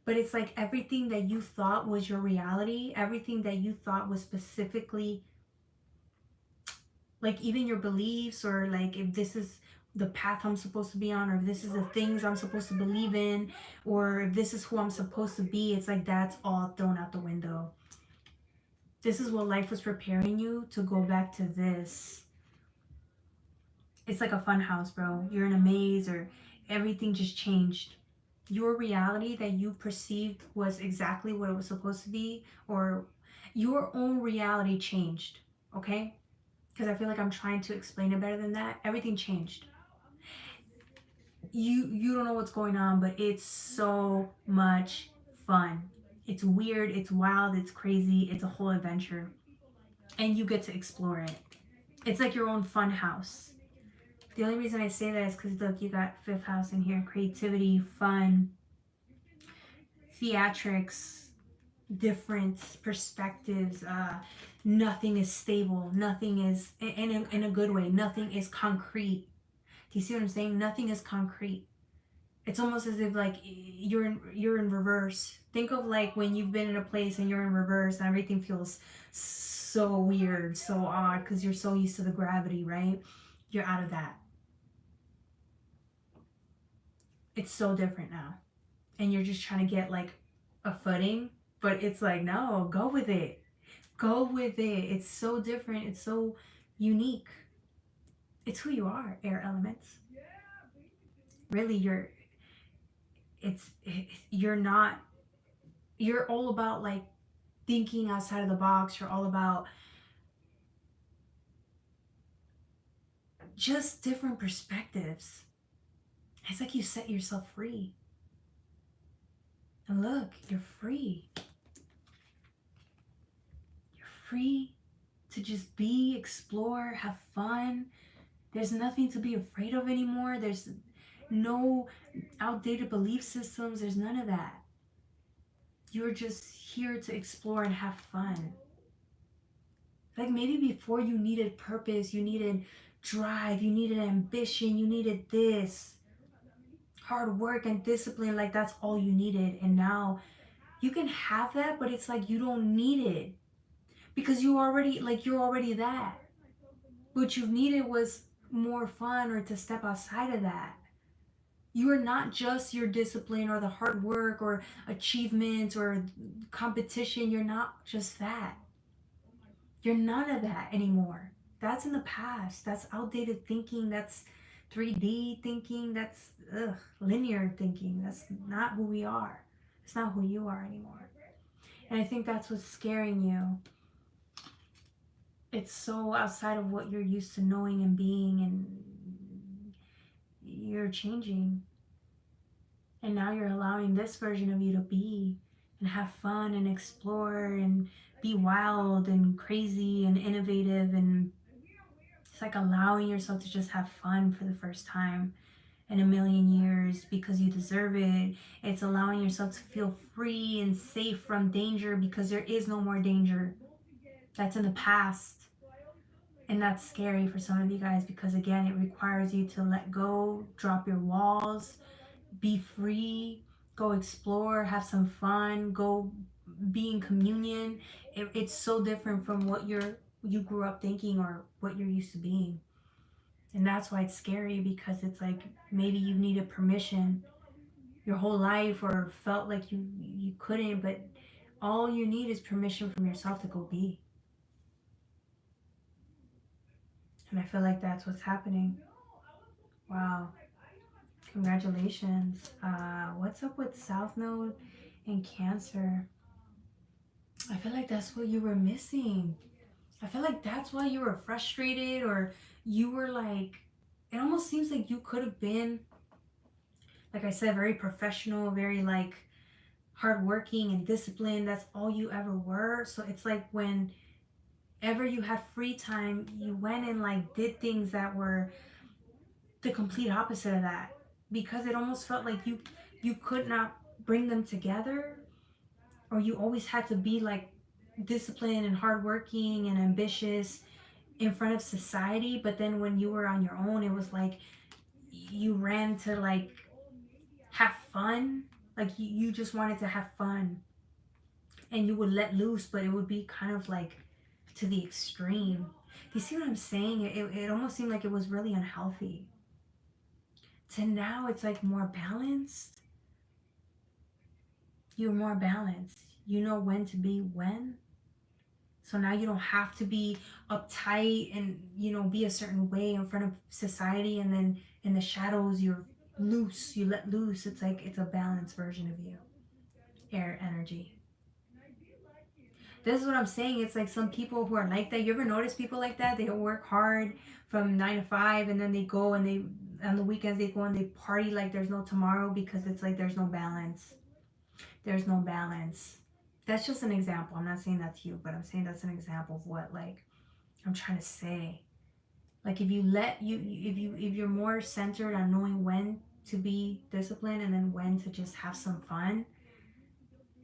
but it's like everything that you thought was your reality, everything that you thought was specifically like even your beliefs, or like if this is the path I'm supposed to be on, or if this is the things I'm supposed to believe in, or if this is who I'm supposed to be, it's like that's all thrown out the window. This is what life was preparing you to go back to this. It's like a fun house, bro. You're in a maze, or everything just changed. Your reality that you perceived was exactly what it was supposed to be, or your own reality changed, okay? Because I feel like I'm trying to explain it better than that. Everything changed. You don't know what's going on, but it's so much fun. It's weird, it's wild, it's crazy, it's a whole adventure. And you get to explore it. It's like your own fun house. The only reason I say that is because look, you got fifth house in here. Creativity, fun, theatrics, different perspectives. Nothing is stable. Nothing is, in a good way, nothing is concrete. Do you see what I'm saying? Nothing is concrete. It's almost as if like you're in reverse. Think of like when you've been in a place and you're in reverse and everything feels so weird, so odd because you're so used to the gravity, right? You're out of that. It's so different now. And you're just trying to get like a footing, but it's like, no, go with it. Go with it. It's so different. It's so unique. It's who you are, air elements. Really, you're not, you're all about like thinking outside of the box. You're all about just different perspectives. It's like you set yourself free. And look, you're free. You're free to just be, explore, have fun. There's nothing to be afraid of anymore. There's no outdated belief systems. There's none of that. You're just here to explore and have fun. Like maybe before you needed purpose, you needed drive, you needed ambition, you needed this. Hard work and discipline, like that's all you needed. And now you can have that, but it's like you don't need it. Because you're already that. What you needed was more fun or to step outside of that. You are not just your discipline or the hard work or achievements or competition. You're not just that. You're none of that anymore. That's in the past. That's outdated thinking. That's 3D thinking. That's linear thinking. That's not who we are. It's not who you are anymore. And I think that's what's scaring you. It's so outside of what you're used to knowing and being, and you're changing. And now you're allowing this version of you to be and have fun and explore and be wild and crazy and innovative. And it's like allowing yourself to just have fun for the first time in a million years because you deserve it. It's allowing yourself to feel free and safe from danger because there is no more danger. That's in the past. And that's scary for some of you guys because, again, it requires you to let go, drop your walls, be free, go explore, have some fun, go be in communion. It's so different from what you're you grew up thinking or what you're used to being. And that's why it's scary, because it's like maybe you needed permission your whole life or felt like you couldn't, but all you need is permission from yourself to go be. And I feel like that's what's happening. Wow. Congratulations. What's up with South Node and Cancer? I feel like that's what you were missing. I feel like that's why you were frustrated, or you were like, it almost seems like you could have been, like I said, very professional, very like hardworking and disciplined. That's all you ever were. So it's like whenever you had free time, you went and like did things that were the complete opposite of that, because it almost felt like you could not bring them together, or you always had to be like disciplined and hardworking and ambitious in front of society. But then when you were on your own, it was like you ran to like have fun. Like you just wanted to have fun, and you would let loose, but it would be kind of like to the extreme. Do you see what I'm saying? It almost seemed like it was really unhealthy. To now it's like more balanced. You're more balanced. You know when to be when. So now you don't have to be uptight and, be a certain way in front of society, and then in the shadows you're loose. You let loose. It's like it's a balanced version of you. Air energy. This is what I'm saying. It's like some people who are like that. You ever notice people like that? They work hard from 9 to 5, and then they go and they on the weekends they go and they party like there's no tomorrow, because it's like there's no balance. There's no balance. That's just an example. I'm not saying that's you, but I'm saying that's an example of what like I'm trying to say. Like if you let you if you're more centered on knowing when to be disciplined and then when to just have some fun,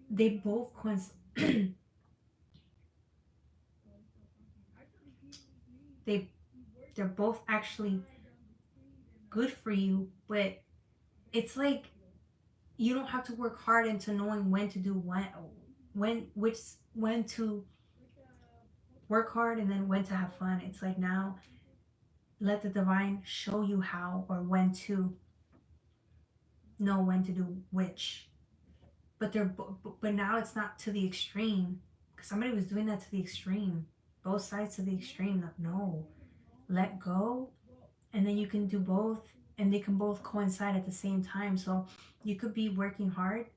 they both they they're both actually good for you, but it's like you don't have to work hard into knowing when to do when to work hard and then when to have fun. It's like now let the divine show you how or when to know when to do which. But but now it's not to the extreme, because somebody was doing that to the extreme, both sides to the extreme. Like, no, let go, and then you can do both, and they can both coincide at the same time. So you could be working hard,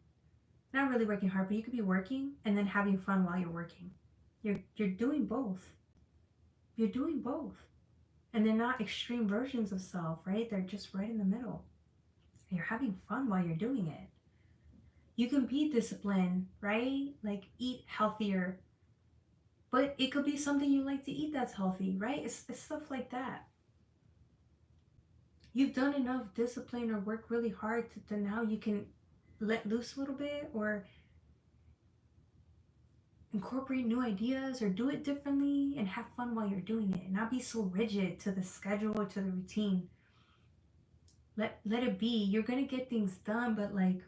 not really working hard, but you could be working and then having fun while you're working. You're doing both. You're doing both. And they're not extreme versions of self, right? They're just right in the middle. And you're having fun while you're doing it. You can be disciplined, right? Like eat healthier. But it could be something you like to eat that's healthy, right? It's stuff like that. You've done enough discipline or work really hard to now you can let loose a little bit, or incorporate new ideas, or do it differently and have fun while you're doing it. Not be so rigid to the schedule or to the routine. Let it be. You're gonna get things done, but like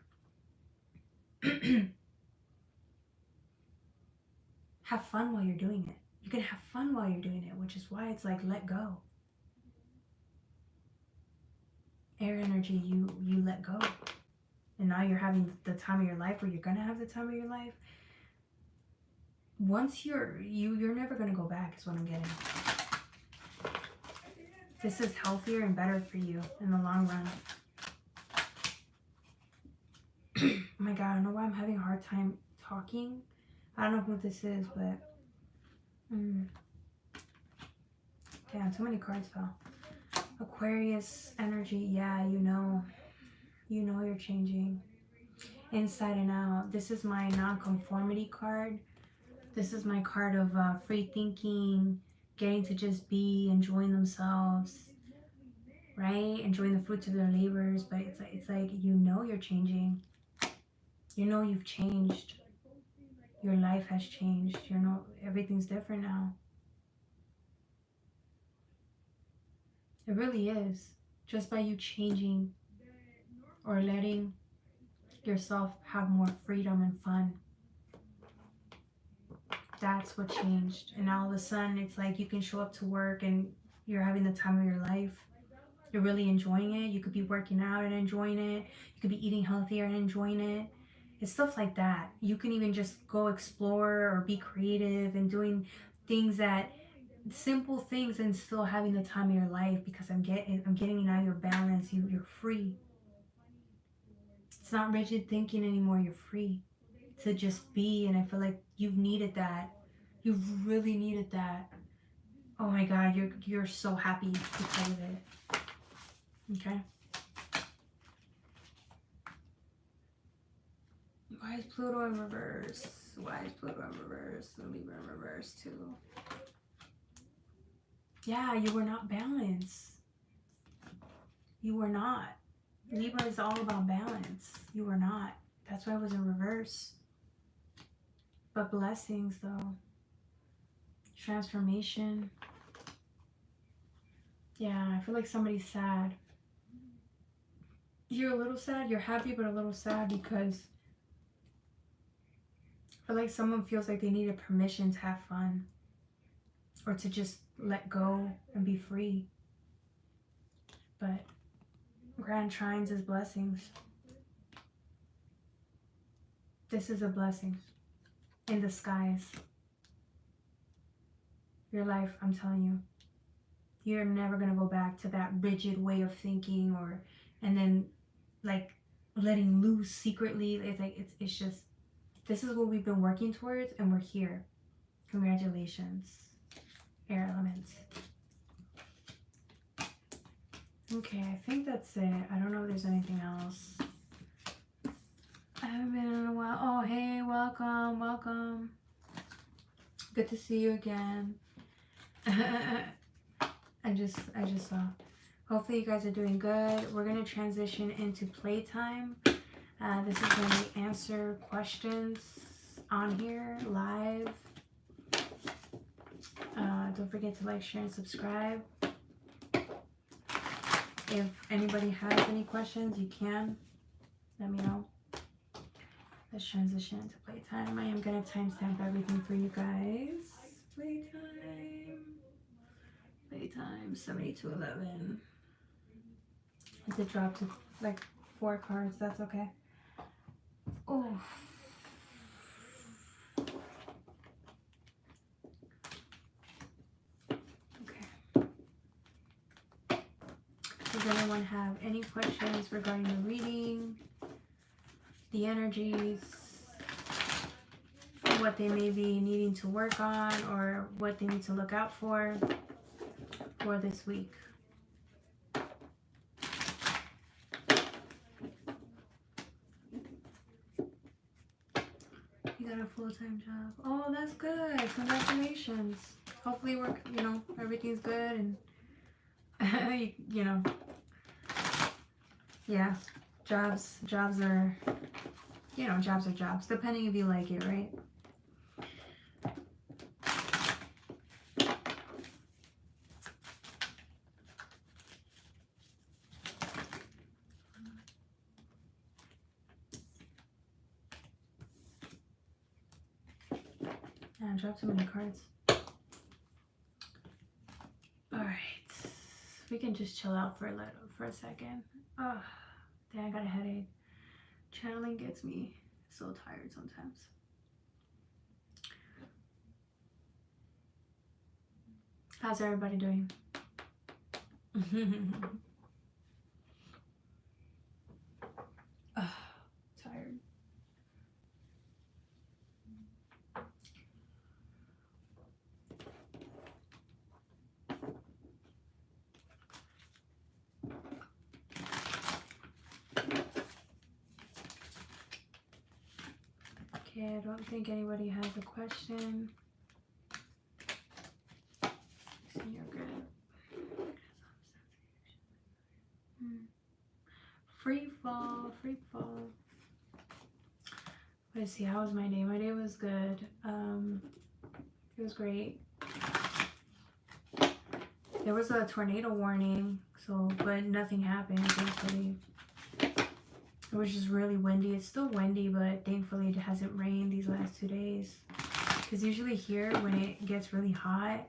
have fun while you're doing it. You can have fun while you're doing it, which is why it's like let go. Air energy, you let go. And now you're having the time of your life, or you're gonna have the time of your life. Once you're never gonna go back, is what I'm getting. This is healthier and better for you in the long run. Oh my god, I don't know why I'm having a hard time talking. I don't know who this is, but damn, too many cards fell. Aquarius energy, yeah, you know you're changing inside and out. This is my non-conformity card. This is my card of free thinking, getting to just be, enjoying themselves, right? Enjoying the fruits of their labors. But it's like you're changing. You've changed. Your life has changed. Everything's different now. It really is. Just by you changing or letting yourself have more freedom and fun. That's what changed. And all of a sudden, it's like you can show up to work and you're having the time of your life. You're really enjoying it. You could be working out and enjoying it. You could be eating healthier and enjoying it. It's stuff like that. You can even just go explore or be creative and doing things that, simple things, and still having the time of your life, because I'm getting out of your balance. You're free. It's not rigid thinking anymore. You're free to just be. And I feel like you've needed that. You've really needed that. Oh my God, you're so happy because of it. Okay. Why is Pluto in reverse? Why is Pluto in reverse? Libra in reverse too. Yeah, you were not balanced. You were not. Libra is all about balance. You were not. That's why it was in reverse. But blessings though. Transformation. Yeah, I feel like somebody's sad. You're a little sad. You're happy but a little sad because I feel like someone feels like they needed permission to have fun. Or to just let go and be free. But Grand Trines is blessings. This is a blessing in disguise. Your life, I'm telling you, you're never gonna go back to that rigid way of thinking, or and then like letting loose secretly. It's like it's just, this is what we've been working towards, and we're here. Congratulations, air elements. Okay, I think that's it. I don't know if there's anything else. I haven't been in a while. Oh, hey, welcome, welcome. Good to see you again. I just saw. Hopefully you guys are doing good. We're going to transition into playtime. This is when we answer questions on here live. Don't forget to like, share, and subscribe. If anybody has any questions, you can let me know. Let's transition into playtime. I am going to timestamp everything for you guys. Playtime 7211. It's a drop to like 4 cards. That's okay. Oh. Okay. Does anyone have any questions regarding the reading, the energies, what they may be needing to work on, or what they need to look out for this week? You got a full-time job. Oh, that's good. Congratulations. Hopefully we're, everything's good, and yeah, jobs are, jobs are jobs, depending if you like it, right? I dropped so many cards. Alright. We can just chill out for a second. Oh, dang, I got a headache. Channeling gets me so tired sometimes. How's everybody doing? Tired. Okay, I don't think anybody has a question. So you're good. Free fall. Let's see, how was my day? My day was good. It was great. There was a tornado warning, but nothing happened, thankfully. It was just really windy. It's still windy, but thankfully it hasn't rained these last 2 days. Because usually here, when it gets really hot,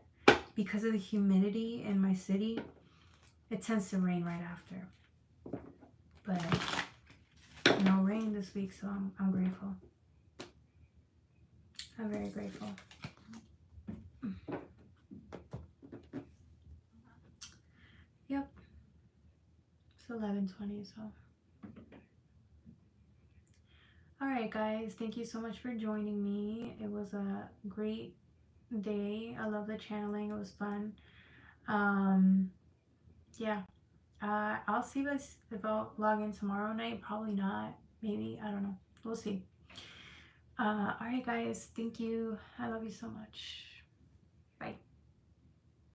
because of the humidity in my city, it tends to rain right after. But no rain this week, so I'm grateful. I'm very grateful. Yep. It's 11:20, so. Alright guys, thank you so much for joining me. It was a great day. I love the channeling. It was fun. Yeah. I'll see if I'll log in tomorrow night. Probably not. Maybe. I don't know. We'll see. Alright guys, thank you. I love you so much.